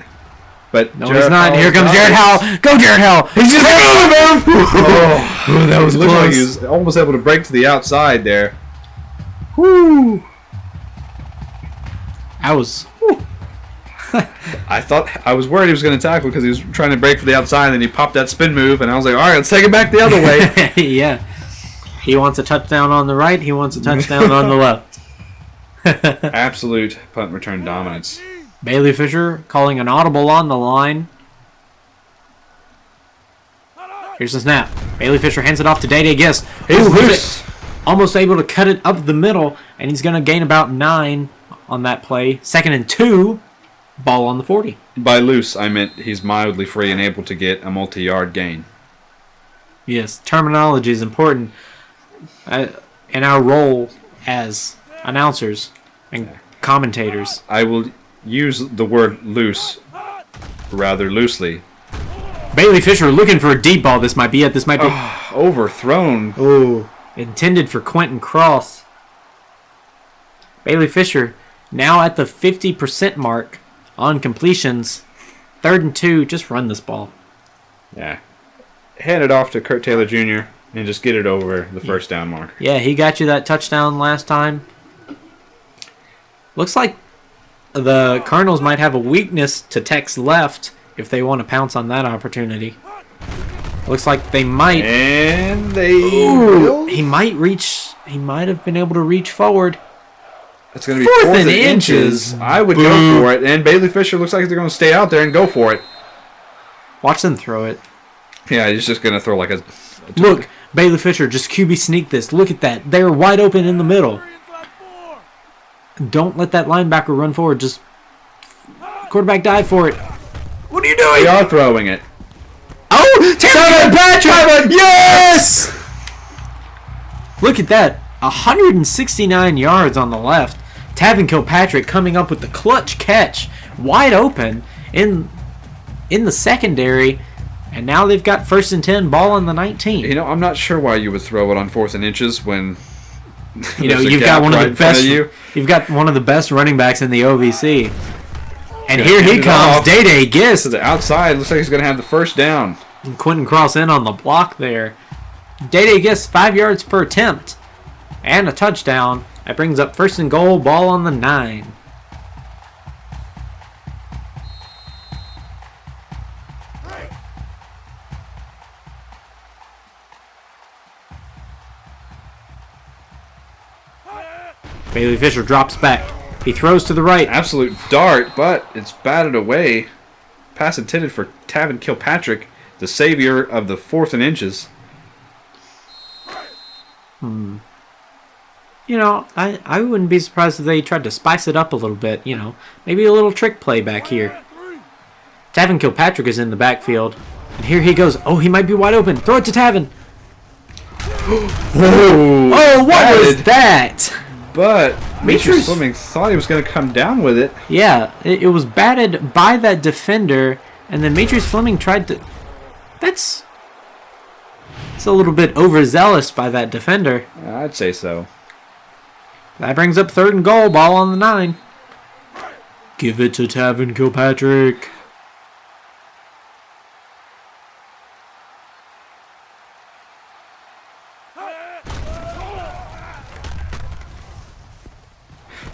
But no, he's not. Here comes Jared Howell. Go, Jared Howell. He's just oh, that was close. Like he was almost able to break to the outside there. Woo. I was I was worried he was going to tackle because he was trying to break for the outside, and then he popped that spin move, and I was like, all right, let's take it back the other way. Yeah. He wants a touchdown on the right. He wants a touchdown on the left. Absolute punt return dominance. Bailey Fisher calling an audible on the line. Here's the snap. Bailey Fisher hands it off to Day-Day Guest. He's almost able to cut it up the middle, and he's going to gain about 9 on that play. 2nd and 2. Ball on the 40. By loose, I meant he's mildly free and able to get a multi-yard gain. Yes, terminology is important in our role as announcers and commentators. I will use the word loose rather loosely. Bailey Fisher looking for a deep ball. This might be it. This might be overthrown. Oh, intended for Quentin Cross. Bailey Fisher now at the 50% mark on completions. 3rd and 2. Just run this ball. Yeah. Hand it off to Kurt Taylor Jr. and just get it over the first down mark. Yeah, he got you that touchdown last time. Looks like the Cardinals might have a weakness to Tech's left if they want to pounce on that opportunity. Looks like they might. And they will. He might reach. He might have been able to reach forward. It's going to be 4th and inches. I would go for it. And Bailey Fisher looks like they're going to stay out there and go for it. Watch them throw it. Yeah, he's just going to throw like a... Look, Bailey Fisher just QB sneak this. Look at that. They're wide open in the middle. Don't let that linebacker run forward. Just quarterback dive for it. What are you doing? They are throwing it. Oh, Tavon Patrick! Yes! Look at that. 169 yards on the left. Tavon Kilpatrick coming up with the clutch catch. Wide open in the secondary. And now they've got 1st and 10, ball on the 19. You know, I'm not sure why you would throw it on 4th and inches when you've got one of the best. You've got one of the best running backs in the OVC. And here he comes, Day Gist. To the outside, looks like he's going to have the first down. And Quentin Cross in on the block there. Day Gist, 5 yards per attempt. And a touchdown. That brings up 1st and goal, ball on the 9. Bailey Fisher drops back. He throws to the right. Absolute dart, but it's batted away. Pass intended for Tavon Kilpatrick, the savior of the 4th and inches. You know, I wouldn't be surprised if they tried to spice it up a little bit. You know, maybe a little trick play back here. Tavon Kilpatrick is in the backfield. And here he goes. Oh, he might be wide open. Throw it to Tavon. Oh, what was that? But Demetrius Fleming thought he was going to come down with it. Yeah, it was batted by that defender, and then Demetrius Fleming tried to... It's a little bit overzealous by that defender. I'd say so. That brings up 3rd and goal, ball on the 9. Give it to Tavon Kilpatrick.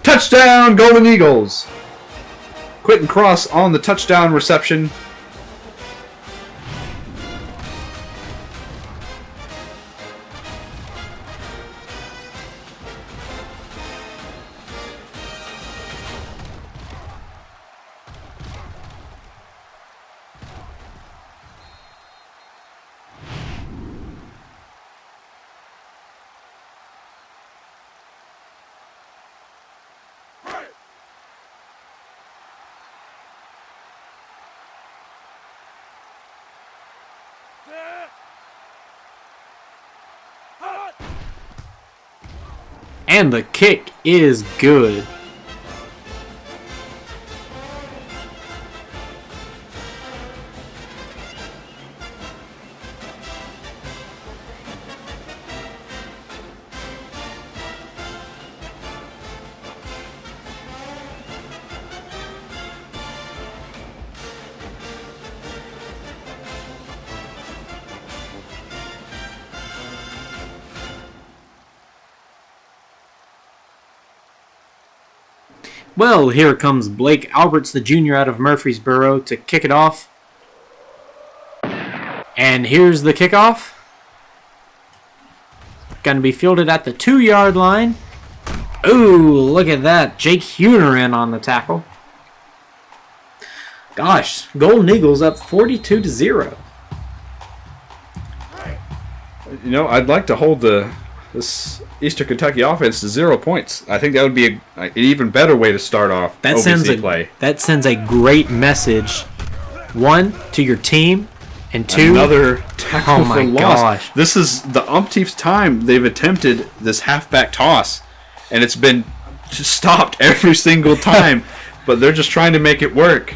Touchdown, Golden Eagles! Quentin Cross on the touchdown reception. And the kick is good. Well, here comes Blake Alberts, the junior out of Murfreesboro, to kick it off. And here's the kickoff. Going to be fielded at the 2-yard line. Ooh, look at that. Jake Huner in on the tackle. Gosh, Golden Eagles up 42-0. You know, I'd like to hold this Eastern Kentucky offense to 0 points. I think that would be an even better way to start off OVC play. That sends a great message. 1, to your team, and 2... Another tackle for loss. Gosh. This is the umpteenth time they've attempted this halfback toss, and it's been just stopped every single time, but they're just trying to make it work.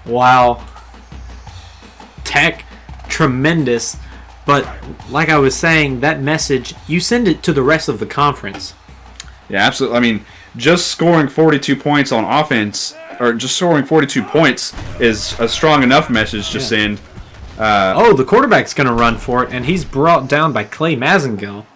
Wow. Tech, tremendous. But like I was saying, that message, you send it to the rest of the conference. Yeah, absolutely. I mean, just scoring 42 points on offense, or just scoring 42 points is a strong enough message to send. The quarterback's going to run for it, and he's brought down by Clay Mazengill.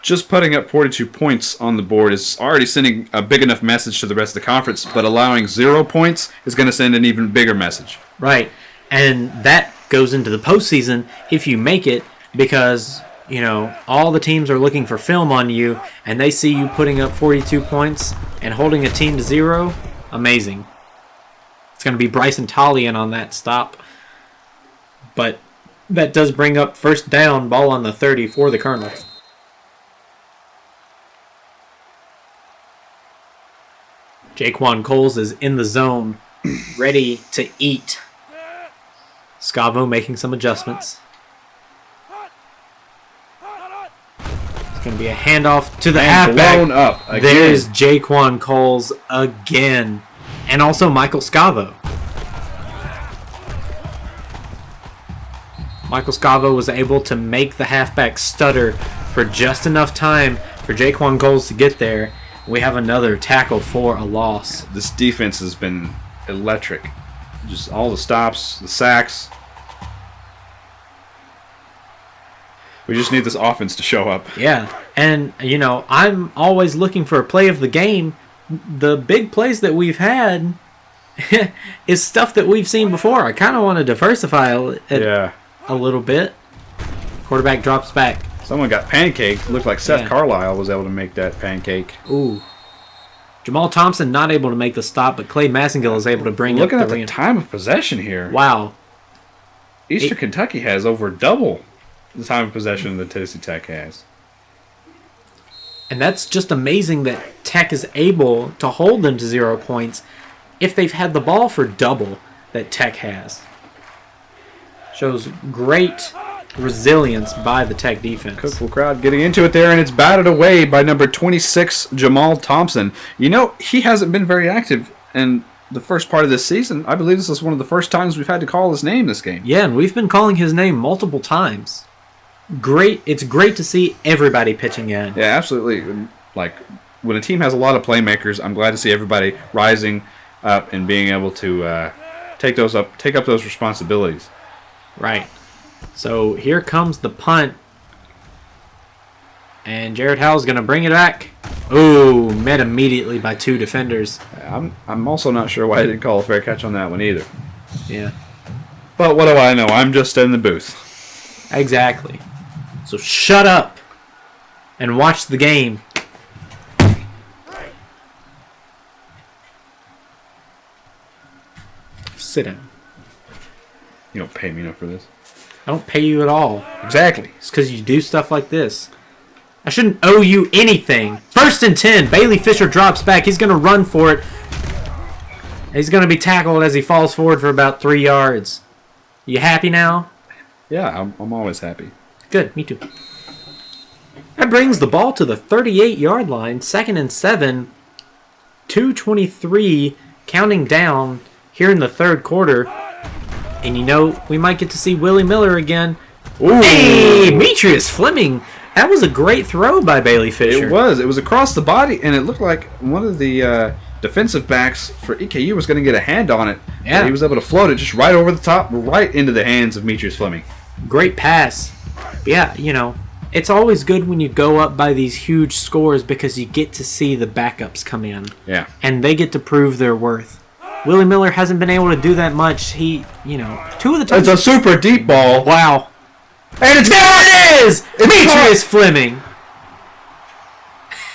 Just putting up 42 points on the board is already sending a big enough message to the rest of the conference, but allowing 0 points is going to send an even bigger message. Right. And that goes into the postseason if you make it, because, you know, all the teams are looking for film on you, and they see you putting up 42 points and holding a team to 0. Amazing. It's going to be Bryson Tolley in on that stop. But that does bring up first down, ball on the 30 for the Colonels. Jaquan Coles is in the zone, ready to eat. Scavo making some adjustments. It's going to be a handoff to the halfback. Blown up again. There's Jaquan Coles again. And also Michael Scavo. Michael Scavo was able to make the halfback stutter for just enough time for Jaquan Coles to get there. We have another tackle for a loss. This defense has been electric. Just all the stops, the sacks. We just need this offense to show up. Yeah, and, you know, I'm always looking for a play of the game. The big plays that we've had is stuff that we've seen before. I kind of want to diversify it a little bit. Quarterback drops back. Someone got pancaked. Looked like Seth Carlisle was able to make that pancake. Ooh. Jamal Thompson not able to make the stop, but Clay Massengill is able to bring Looking up at the time of possession here. Wow. Eastern Kentucky has over double the time of possession that Tennessee Tech has. And that's just amazing that Tech is able to hold them to 0 points if they've had the ball for double that Tech has. Shows great resilience by the Tech defense. Cookville crowd getting into it there, and it's batted away by number 26, Jamal Thompson. You know, he hasn't been very active in the first part of this season. I believe this is one of the first times we've had to call his name this game. Yeah, and we've been calling his name multiple times. Great. It's great to see everybody pitching in. Yeah, absolutely. Like, when a team has a lot of playmakers, I'm glad to see everybody rising up and being able to take up those responsibilities. Right. So here comes the punt. And Jared Howell's going to bring it back. Ooh, met immediately by 2 defenders. I'm also not sure why I didn't call a fair catch on that one either. Yeah. But what do I know? I'm just in the booth. Exactly. So shut up and watch the game. Sit down. You don't pay me enough for this. I don't pay you at all. Exactly. It's because you do stuff like this. I shouldn't owe you anything. 1st and 10. Bailey Fisher drops back. He's going to run for it. He's going to be tackled as he falls forward for about 3 yards. You happy now? Yeah, I'm always happy. Good, me too. That brings the ball to the 38-yard line. 2nd and 7. 2:23 counting down here in the 3rd quarter. And you know, we might get to see Willie Miller again. Ooh. Hey, Demetrius Fleming. That was a great throw by Bailey Fisher. It was. It was across the body, and it looked like one of the defensive backs for EKU was going to get a hand on it. Yeah. But he was able to float it just right over the top, right into the hands of Demetrius Fleming. Great pass. Yeah, you know, it's always good when you go up by these huge scores because you get to see the backups come in. Yeah. And they get to prove their worth. Willie Miller hasn't been able to do that much. He, you know, 2 of the times. It's a super deep ball. Wow. And it's there it is! Demetrius Fleming.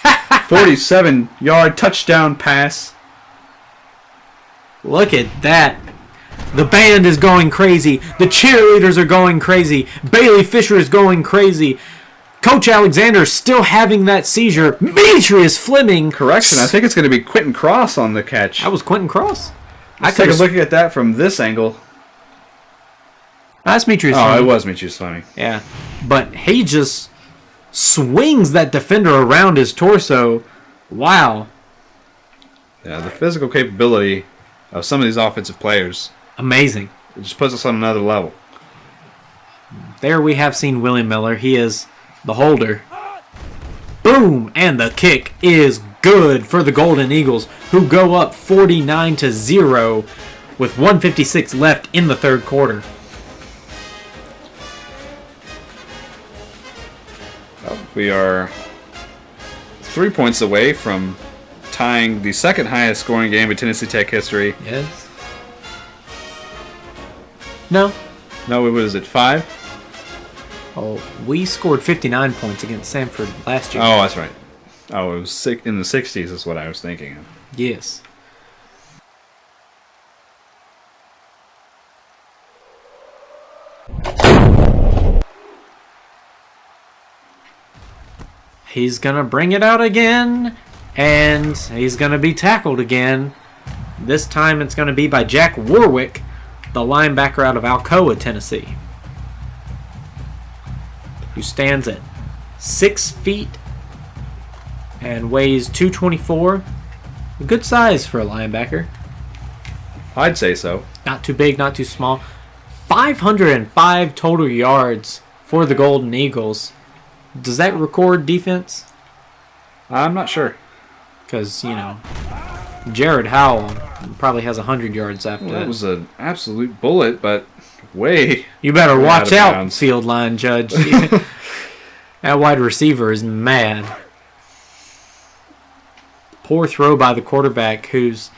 47-yard touchdown pass. Look at that. The band is going crazy. The cheerleaders are going crazy. Bailey Fisher is going crazy. Coach Alexander is still having that seizure. Demetrius Fleming. Correction, I think it's going to be Quentin Cross on the catch. That was Quentin Cross. Let's take a look at that from this angle. That's Demetrius Fleming. Oh, it was Demetrius Fleming. Yeah. But he just swings that defender around his torso. Wow. Yeah, the physical capability of some of these offensive players. Amazing. It just puts us on another level. There we have seen Willie Miller. He is the holder. Boom! And the kick is good for the Golden Eagles, who go up 49-0 with 1:56 left in the 3rd quarter. We are 3 points away from tying the 2nd highest scoring game in Tennessee Tech history. Yes. No. No, what is it, 5? Oh, we scored 59 points against Samford last year. Oh, that's right. Oh, it was in the 60s is what I was thinking of. Yes. He's going to bring it out again, and he's going to be tackled again. This time it's going to be by Jack Warwick, the linebacker out of Alcoa, Tennessee, who stands at 6 feet and weighs 224. A good size for a linebacker. I'd say so. Not too big, not too small. 505 total yards for the Golden Eagles. Does that record defense? I'm not sure. Because, Jared Howell probably has 100 yards after Well, that. that was an absolute bullet, but way. You better watch out of out, bounds. field line judge. That wide receiver is mad. Poor throw by the quarterback, who's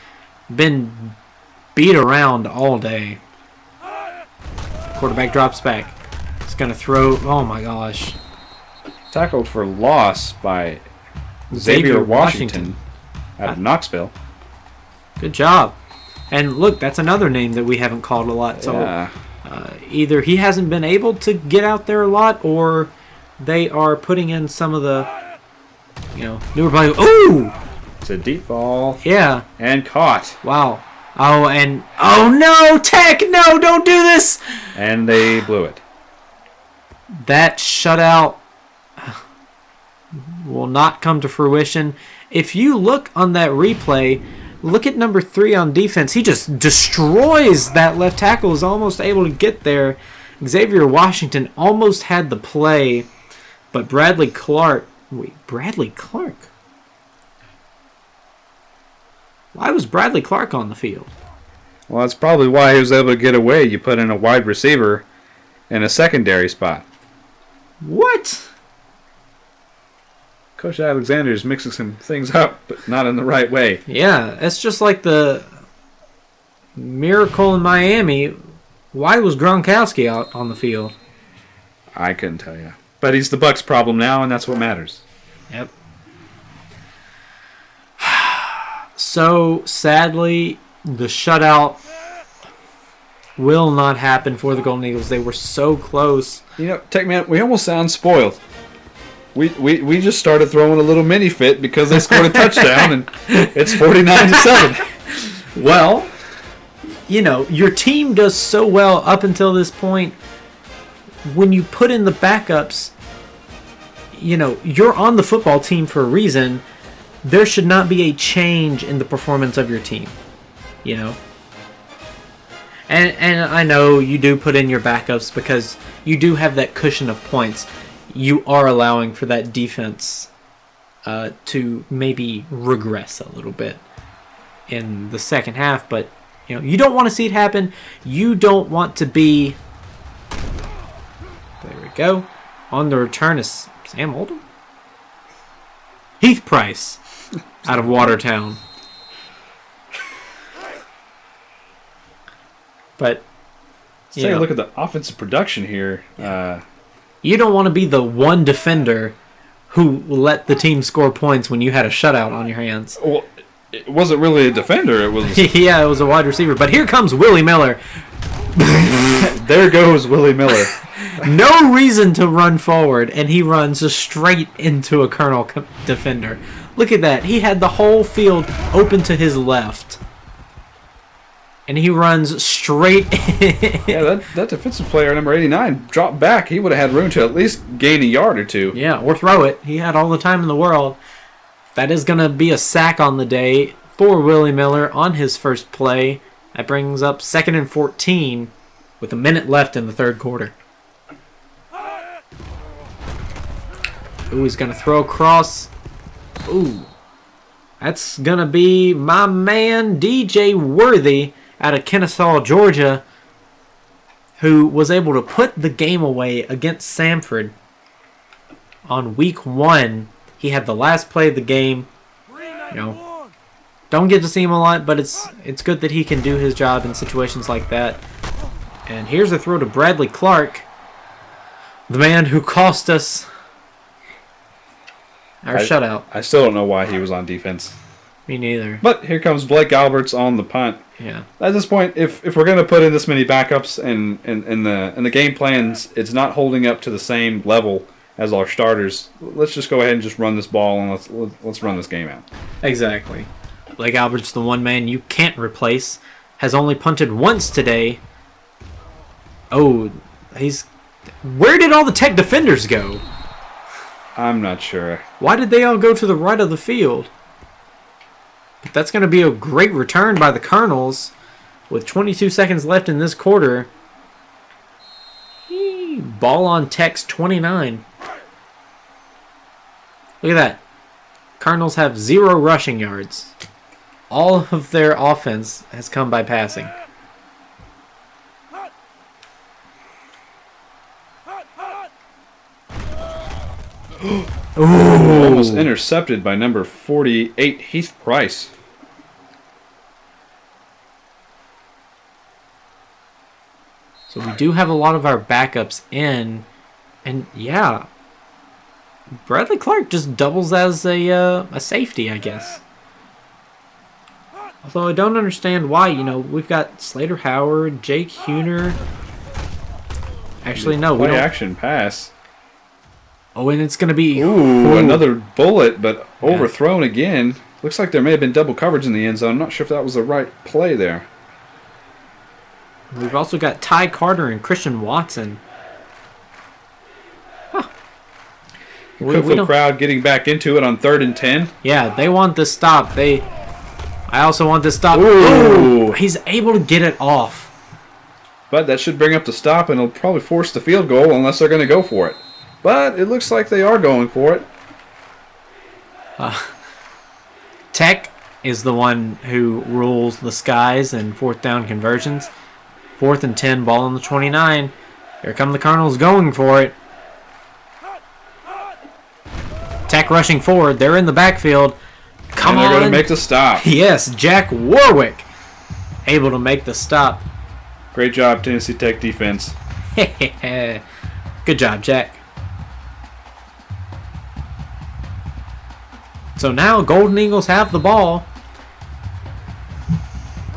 been beat around all day. Quarterback drops back. He's going to throw. Oh, my gosh. Tackled for loss by Xavier Washington out of Knoxville. Good job. And look, that's another name that we haven't called a lot. So Yeah. either he hasn't been able to get out there a lot, or they are putting in some of the, newer players. Ooh! It's a deep ball. Yeah. And caught. Wow. Oh, and oh no, Tech! No, don't do this! And they blew it. That shutout will not come to fruition. If you look on that replay, look at number 3 on defense. He just destroys that left tackle. Is almost able to get there. Xavier Washington almost had the play, but Bradley Clark. Wait, Bradley Clark? Why was Bradley Clark on the field? Well, that's probably why he was able to get away. You put in a wide receiver in a secondary spot. What? Coach Alexander is mixing some things up, but not in the right way. Yeah, it's just like the miracle in Miami. Why was Gronkowski out on the field? I couldn't tell you. But he's the Bucks' problem now, and that's what matters. Yep. So, sadly, the shutout will not happen for the Golden Eagles. They were so close. Tech Man, we almost sound spoiled. We just started throwing a little mini fit because they scored a touchdown, and it's 49-7. Well, your team does so well up until this point. When you put in the backups, you're on the football team for a reason. There should not be a change in the performance of your team, And I know you do put in your backups because you do have that cushion of points. You are allowing for that defense to maybe regress a little bit in the second half, but you don't want to see it happen. You don't want to be. There we go. On the return is Sam Oldham? Heath Price out of Watertown. But Let's take a look at the offensive production here. You don't want to be the one defender who let the team score points when you had a shutout on your hands. Well, it wasn't really a defender. It was. Yeah, it was a wide receiver. But here comes Willie Miller. There goes Willie Miller. No reason to run forward, and he runs straight into a Colonel defender. Look at that. He had the whole field open to his left. And he runs straight. Yeah, that defensive player, number 89, dropped back. He would have had room to at least gain a yard or two. Yeah, or throw it. He had all the time in the world. That is going to be a sack on the day for Willie Miller on his first play. That brings up 2nd and 14 with a minute left in the third quarter. Ooh, he's going to throw across. Ooh. That's going to be my man DJ Worthy out of Kennesaw, Georgia, who was able to put the game away against Samford on week 1. He had the last play of the game. Don't get to see him a lot, but it's good that he can do his job in situations like that. And here's a throw to Bradley Clark, the man who cost us our shutout. I still don't know why he was on defense. Me neither. But here comes Blake Alberts on the punt. Yeah. At this point, if we're going to put in this many backups and the game plans, it's not holding up to the same level as our starters, let's just go ahead and just run this ball and let's run this game out. Exactly. Blake Albert's the one man you can't replace. Has only punted once today. Oh, where did all the Tech defenders go? I'm not sure. Why did they all go to the right of the field? But that's going to be a great return by the Colonels with 22 seconds left in this quarter. Ball on Tech's 29. Look at that. Cardinals have 0 rushing yards. All of their offense has come by passing. Almost intercepted by number 48, Heath Price. So we do have a lot of our backups in. And yeah, Bradley Clark just doubles as a safety, I guess. Although I don't understand why. You know, we've got Slater Howard, Jake Huner. Actually, no, we don't. Action pass. Oh, and it's going to be... Ooh, another bullet, but overthrown again. Looks like there may have been double coverage in the end zone. I'm not sure if that was the right play there. We've also got Ty Carter and Christian Watson. Huh. The Cookville crowd getting back into it on 3rd and 10. Yeah, they want this stop. I also want this stop. Ooh. He's able to get it off. But that should bring up the stop, and it'll probably force the field goal unless they're going to go for it. But it looks like they are going for it. Tech is the one who rules the skies in 4th down conversions. 4th and 10, ball on the 29. Here come the Cardinals going for it. Tech rushing forward. They're in the backfield. Come on. And they're going to make the stop. Yes, Jack Warwick able to make the stop. Great job, Tennessee Tech defense. Good job, Jack. So now Golden Eagles have the ball.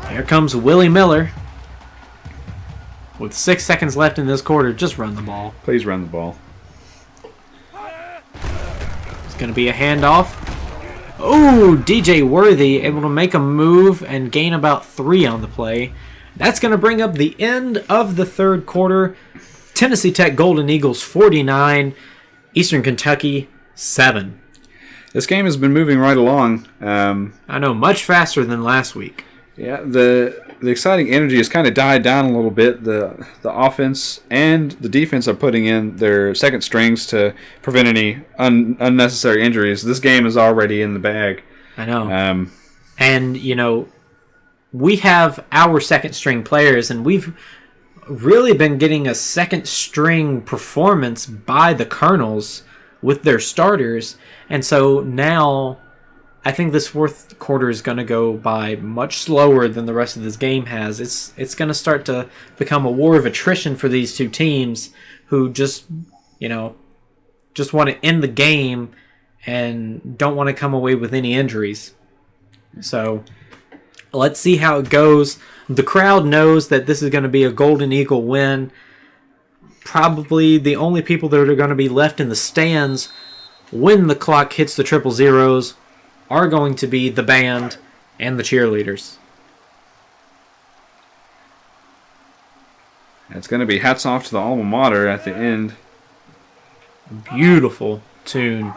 Here comes Willie Miller. With 6 seconds left in this quarter, just run the ball. Please run the ball. It's going to be a handoff. Oh, DJ Worthy able to make a move and gain about 3 on the play. That's going to bring up the end of the 3rd quarter. Tennessee Tech Golden Eagles 49, Eastern Kentucky 7. This game has been moving right along. I know, much faster than last week. Yeah, the exciting energy has kind of died down a little bit. The offense and the defense are putting in their second strings to prevent any unnecessary injuries. This game is already in the bag. I know. And, you know, we have our second string players, and we've really been getting a second string performance by the Colonels with their starters. And so now I think this 4th quarter is going to go by much slower than the rest of this game has. It's going to start to become a war of attrition for these two teams who just want to end the game and don't want to come away with any injuries. So let's see how it goes. The crowd knows that this is going to be a Golden Eagle win. Probably the only people that are going to be left in the stands when the clock hits the 000 are going to be the band and the cheerleaders. It's going to be hats off to the alma mater at the end. Beautiful tune.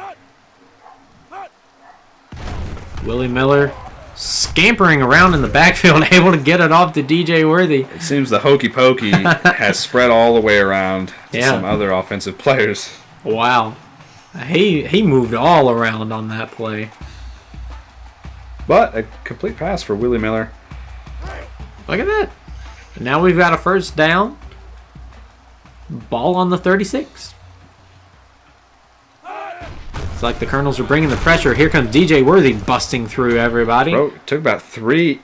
Willie Miller scampering around in the backfield, able to get it off to DJ Worthy. It seems the hokey pokey has spread all the way around to some other offensive players. Wow. He moved all around on that play. But a complete pass for Willie Miller. Look at that. Now we've got a first down. Ball on the 36. It's like the Colonels are bringing the pressure. Here comes DJ Worthy busting through everybody. It took about 3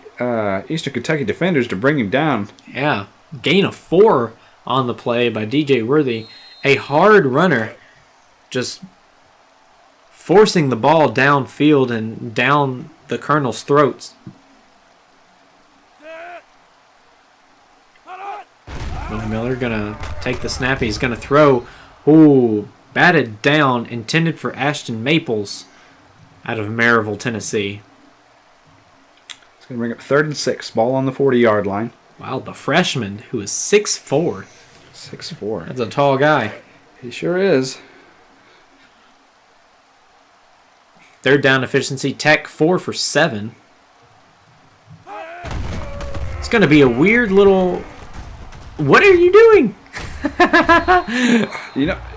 Eastern Kentucky defenders to bring him down. Yeah. Gain of 4 on the play by DJ Worthy. A hard runner. Just forcing the ball downfield and down the Colonels' throats. Willie Miller going to take the snap. He's going to throw. Ooh, Batted down, intended for Ashton Maples out of Maryville, Tennessee. It's going to bring up 3rd and 6. Ball on the 40-yard line. Wow, the freshman, who is 6'4". 6'4". That's a tall guy. He sure is. 3rd down efficiency, Tech 4 for 7. It's going to be a weird little... What are you doing?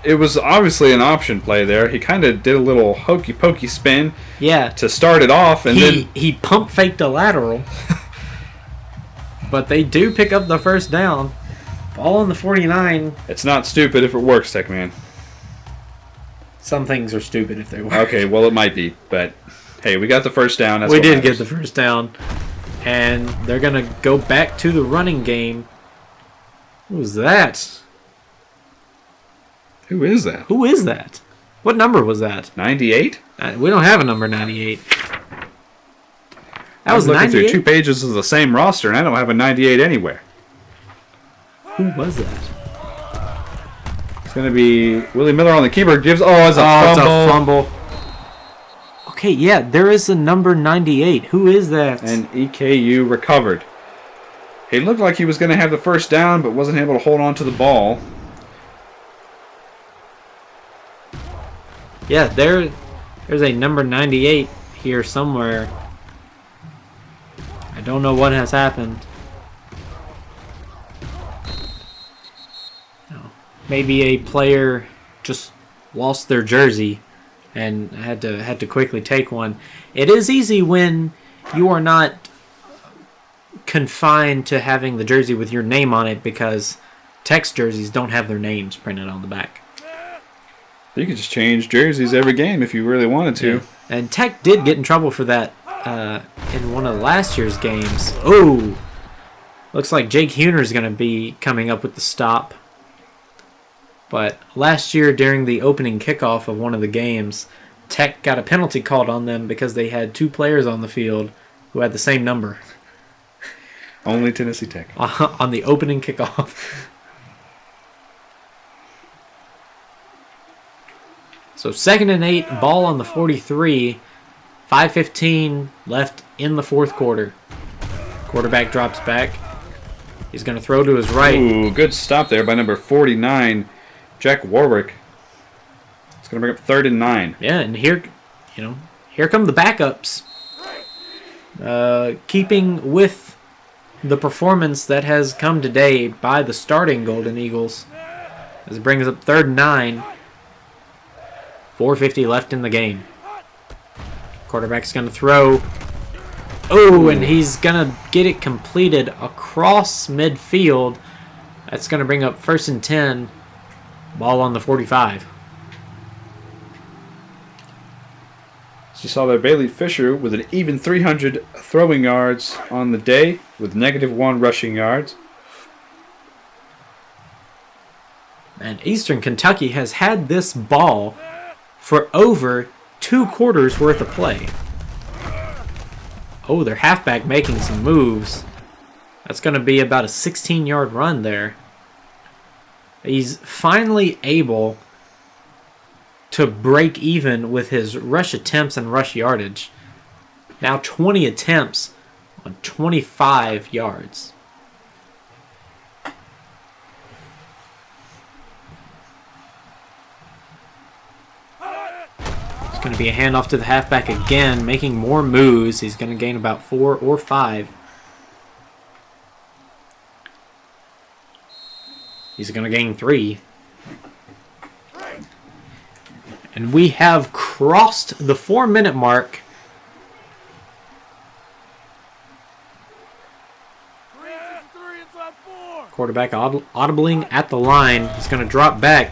It was obviously an option play there. He kind of did a little hokey-pokey spin to start it off. And then he pump faked a lateral. But they do pick up the first down. Ball on the 49. It's not stupid if it works, Tech Man. Some things are stupid if they work. Okay, well, it might be. But, hey, we got the first down. That's we what did matters. get the first down. And they're going to go back to the running game. Who was that? Who is that? Who is that? What number was that? 98? We don't have a number 98. That was looking 98? through 2 pages of the same roster, and I don't have a 98 anywhere. Who was that? It's going to be Willie Miller on the keyboard. It's a It's fumble. a fumble. Okay, yeah, there is a number 98. Who is that? And EKU recovered. He looked like he was going to have the first down, but wasn't able to hold on to the ball. Yeah, there's a number 98 here somewhere. I don't know what has happened. No. Maybe a player just lost their jersey and had to quickly take one. It is easy when you are not confined to having the jersey with your name on it because text jerseys don't have their names printed on the back. You could just change jerseys every game if you really wanted to. Yeah. And Tech did get in trouble for that in one of last year's games. Oh! Looks like Jake Huner is going to be coming up with the stop. But last year during the opening kickoff of one of the games, Tech got a penalty called on them because they had 2 players on the field who had the same number. Only Tennessee Tech. On the opening kickoff. So 2nd and 8, ball on the 43. 5:15 left in the 4th quarter. Quarterback drops back. He's going to throw to his right. Ooh, good stop there by number 49, Jack Warwick. It's going to bring up 3rd and 9. Yeah, and here come the backups. Keeping with the performance that has come today by the starting Golden Eagles. As it brings up 3rd and 9. 4:50 left in the game. Quarterback's going to throw. Oh, and he's going to get it completed across midfield. That's going to bring up 1st and 10. Ball on the 45. So you saw there Bailey Fisher with an even 300 throwing yards on the day with -1 rushing yards. And Eastern Kentucky has had this ball for over 2 quarters worth of play. Oh, their halfback making some moves. That's going to be about a 16-yard run there. He's finally able to break even with his rush attempts and rush yardage. Now 20 attempts on 25 yards. It's going to be a handoff to the halfback again, making more moves. He's going to gain about 4 or 5. He's going to gain 3. And we have crossed the 4-minute mark. Quarterback audibling at the line. He's going to drop back.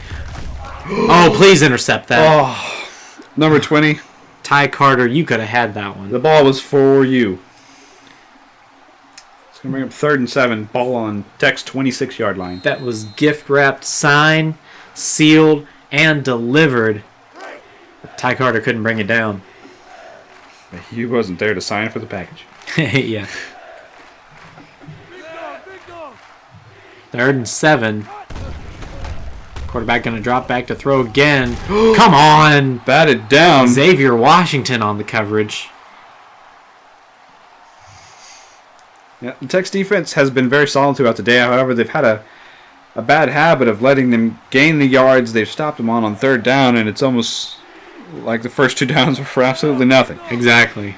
Oh, please intercept that. Oh, number 20. Ty Carter, you could have had that one. The ball was for you. It's going to bring up 3rd and 7. Ball on Tech's 26-yard line. That was gift-wrapped, signed, sealed, and delivered. Ty Carter couldn't bring it down. He wasn't there to sign for the package. Yeah. 3rd and 7. Quarterback going to drop back to throw again. Come on. Batted down. Xavier Washington on the coverage. Yeah, the Tech's defense has been very solid throughout the day. However, they've had a bad habit of letting them gain the yards they've stopped them on third down, and it's almost like the first 2 downs were for absolutely nothing. Exactly.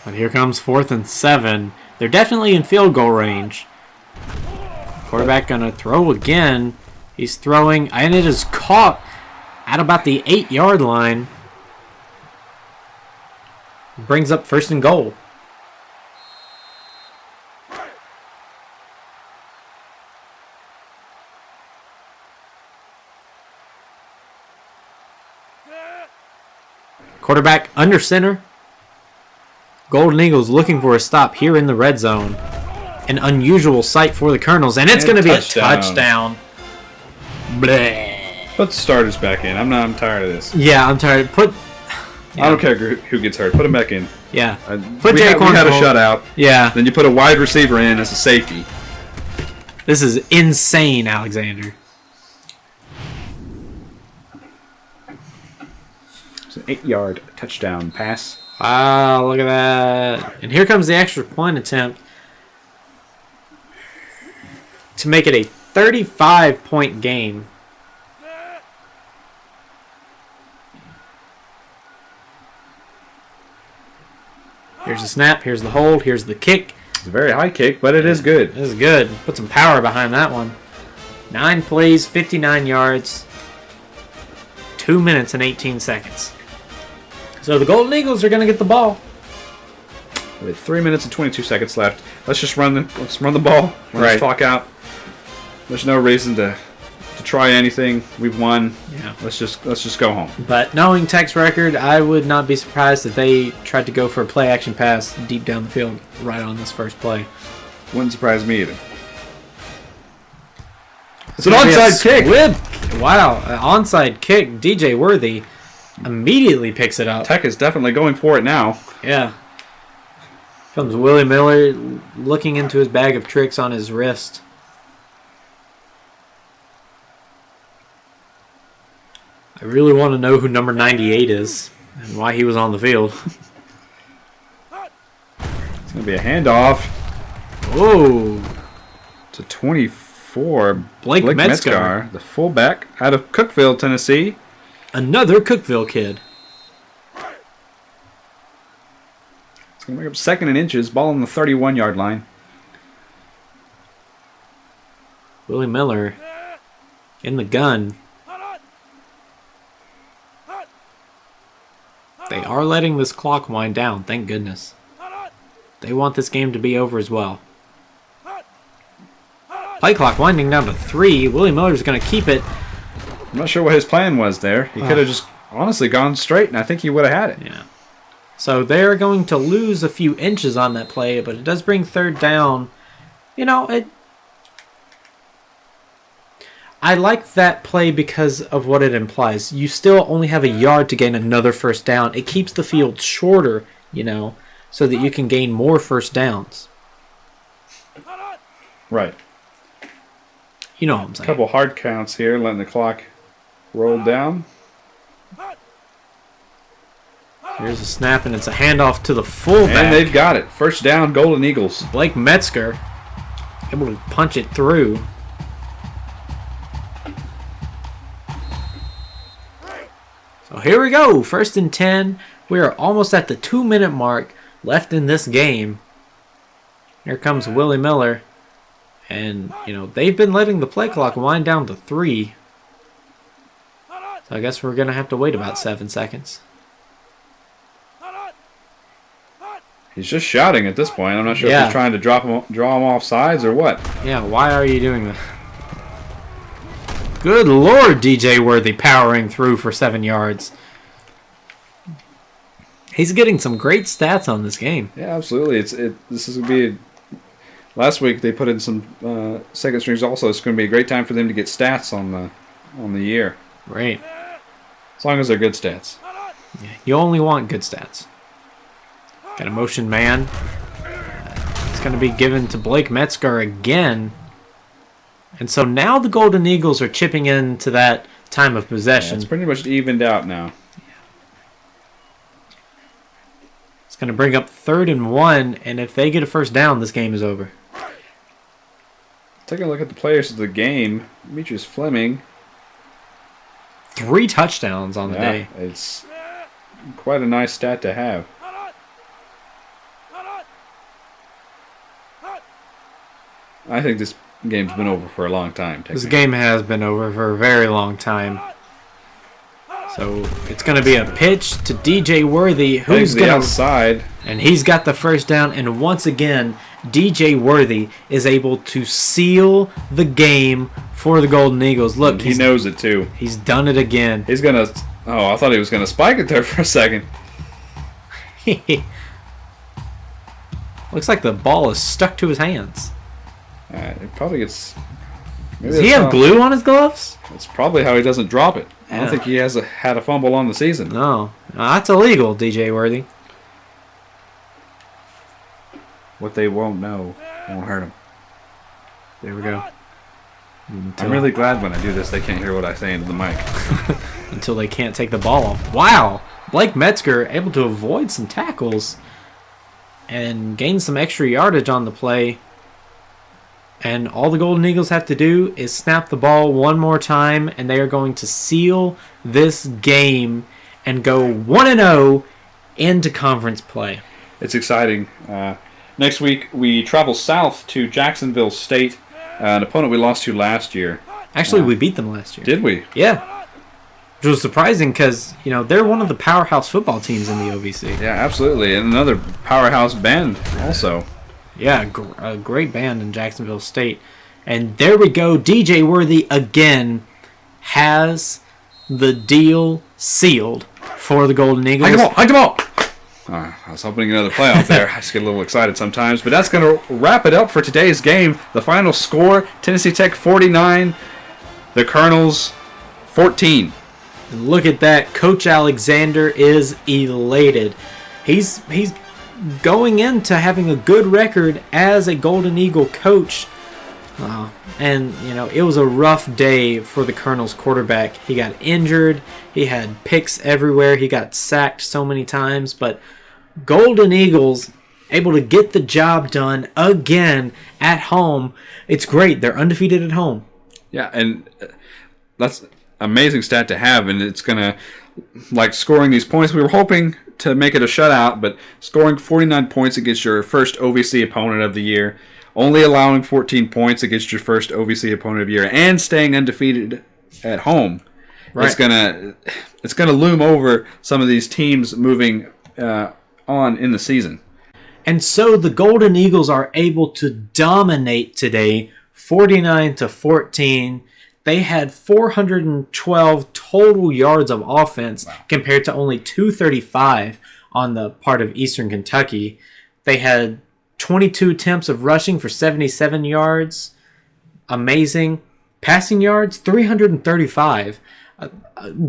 But here comes 4th and 7. They're definitely in field goal range. Quarterback going to throw again. He's throwing, and it is caught at about the 8-yard line. Brings up 1st and goal. Quarterback under center. Golden Eagles looking for a stop here in the red zone. An unusual sight for the Colonels, and it's going to be a touchdown. Bleh. Put the starters back in. I'm tired of this. Yeah, I'm tired. I don't care who gets hurt. Put them back in. Yeah. We had a shutout. Yeah. Then you put a wide receiver in as a safety. This is insane, Alexander. It's an 8-yard touchdown pass. Wow, look at that. And here comes the extra point attempt to make it a 35-point game. Here's the snap, here's the hold, here's the kick. It's a very high kick, but it is good. It is good. Put some power behind that one. 9 plays, 59 yards, 2 minutes and 18 seconds. So the Golden Eagles are going to get the ball. With 3 minutes and 22 seconds left, let's run the ball. Run this clock out. There's no reason to try anything. We've won. Yeah. Let's just go home. But knowing Tech's record, I would not be surprised if they tried to go for a play action pass deep down the field right on this first play. Wouldn't surprise me either. It's an onside kick. Wow, an onside kick. DJ Worthy immediately picks it up. Tech is definitely going for it now. Yeah. Comes Willie Miller looking into his bag of tricks on his wrist. I really want to know who number 98 is and why he was on the field. It's going to be a handoff. Oh. To 24. Blake Metzgar, the fullback out of Cookeville, Tennessee. Another Cookeville kid. It's going to make up 2nd and inches. Ball on the 31-yard line. Willie Miller in the gun. They are letting this clock wind down, thank goodness. They want this game to be over as well. Play clock winding down to 3. Willie Miller's going to keep it. I'm not sure what his plan was there. He could have just honestly gone straight, and I think he would have had it. Yeah. So they're going to lose a few inches on that play, but it does bring 3rd down. You know, I like that play because of what it implies. You still only have a yard to gain another 1st down. It keeps the field shorter, you know, so that you can gain more 1st downs. Right. You know what I'm saying. A couple hard counts here, letting the clock roll down. Here's a snap, and it's a handoff to the fullback. And they've got it. 1st down, Golden Eagles. Blake Metzger able to punch it through. So here we go. 1st and 10. We are almost at the 2-minute mark left in this game. Here comes Willie Miller. And, you know, they've been letting the play clock wind down to 3. So I guess we're going to have to wait about 7 seconds. He's just shouting at this point. I'm not sure if he's trying to draw him off sides or what. Yeah, why are you doing that? Good Lord, DJ Worthy powering through for 7 yards. He's getting some great stats on this game. Yeah, absolutely. This is going to be... Last week they put in some second strings also. It's going to be a great time for them to get stats on the year. Right. As long as they're good stats. Yeah, you only want good stats. Got a motion man. It's going to be given to Blake Metzgar again. And so now the Golden Eagles are chipping into that time of possession. It's pretty much evened out now. It's going to bring up 3rd and 1, and if they get a first down, this game is over. Taking a look at the players of the game, Demetrius Fleming. 3 touchdowns on the day. It's quite a nice stat to have. I think this game's been over for a long time. This game has been over for a very long time. So it's going to be a pitch to DJ Worthy, who's going to outside, and he's got the first down. And once again, DJ Worthy is able to seal the game for the Golden Eagles. Look, he knows it too. He's done it again. He's gonna. Oh, I thought he was gonna spike it there for a second. Looks like the ball is stuck to his hands. It probably gets. Does he have glue on his gloves? That's probably how he doesn't drop it. I don't Yeah. think he has had a fumble on the season. No, that's illegal, DJ Worthy. What they won't know won't hurt them. There we go. I'm really glad when I do this they can't hear what I say into the mic. Until they can't take the ball off. Wow, Blake Metzger able to avoid some tackles and gain some extra yardage on the play. And all the Golden Eagles have to do is snap the ball one more time, and they are going to seal this game and go 1-0 into conference play. It's exciting. Next week we travel south to Jacksonville State, an opponent we lost to last year. Actually, we beat them last year. Did we? Yeah. Which was surprising because, they're one of the powerhouse football teams in the OVC. Yeah, absolutely. And another powerhouse band also. Yeah, a great band in Jacksonville State. And there we go. DJ Worthy again has the deal sealed for the Golden Eagles. Hike the ball! I was hoping another play out there. I just get a little excited sometimes. But that's going to wrap it up for today's game. The final score, Tennessee Tech 49, the Colonels 14. And look at that. Coach Alexander is elated. He's going into having a good record as a Golden Eagle coach. And, it was a rough day for the Colonel's quarterback. He got injured. He had picks everywhere. He got sacked so many times. But Golden Eagles able to get the job done again at home. It's great. They're undefeated at home. Yeah, and that's an amazing stat to have. And it's going to, scoring these points, we were hoping to make it a shutout, but scoring 49 points against your first OVC opponent of the year, only allowing 14 points against your first OVC opponent of the year, and staying undefeated at home, right. It's gonna loom over some of these teams moving on in the season. And so the Golden Eagles are able to dominate today, 49-14. They had 412 total yards of offense compared to only 235 on the part of Eastern Kentucky. They had 22 attempts of rushing for 77 yards. Amazing. Passing yards, 335.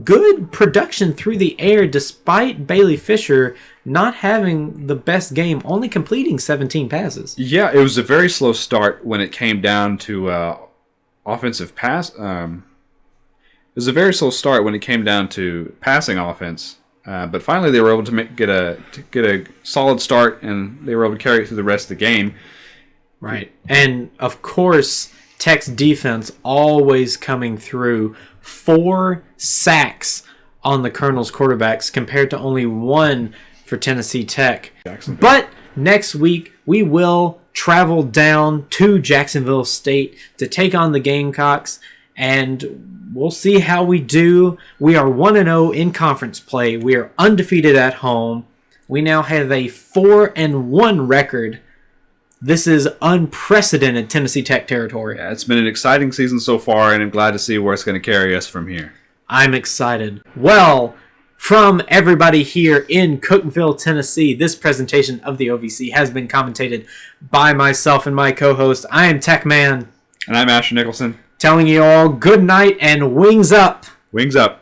Good production through the air despite Bailey Fisher not having the best game, only completing 17 passes. Yeah, it was a very slow start when it came down to offensive pass. It was a very slow start when it came down to passing offense, but finally they were able to get a solid start, and they were able to carry it through the rest of the game. Right, and of course, Tech's defense always coming through. 4 sacks on the Colonel's quarterbacks compared to only 1 for Tennessee Tech. But next week we will travel down to Jacksonville State to take on the Gamecocks, and we'll see how we do. We are 1-0 in conference play. We are undefeated at home. We now have a 4-1 record. This is unprecedented Tennessee Tech territory. Yeah, it's been an exciting season so far, and I'm glad to see where it's going to carry us from here. I'm excited. Well, from everybody here in Cookeville, Tennessee, this presentation of the OVC has been commentated by myself and my co-host. I am Tech Man. And I'm Asher Nicholson. Telling you all good night and wings up. Wings up.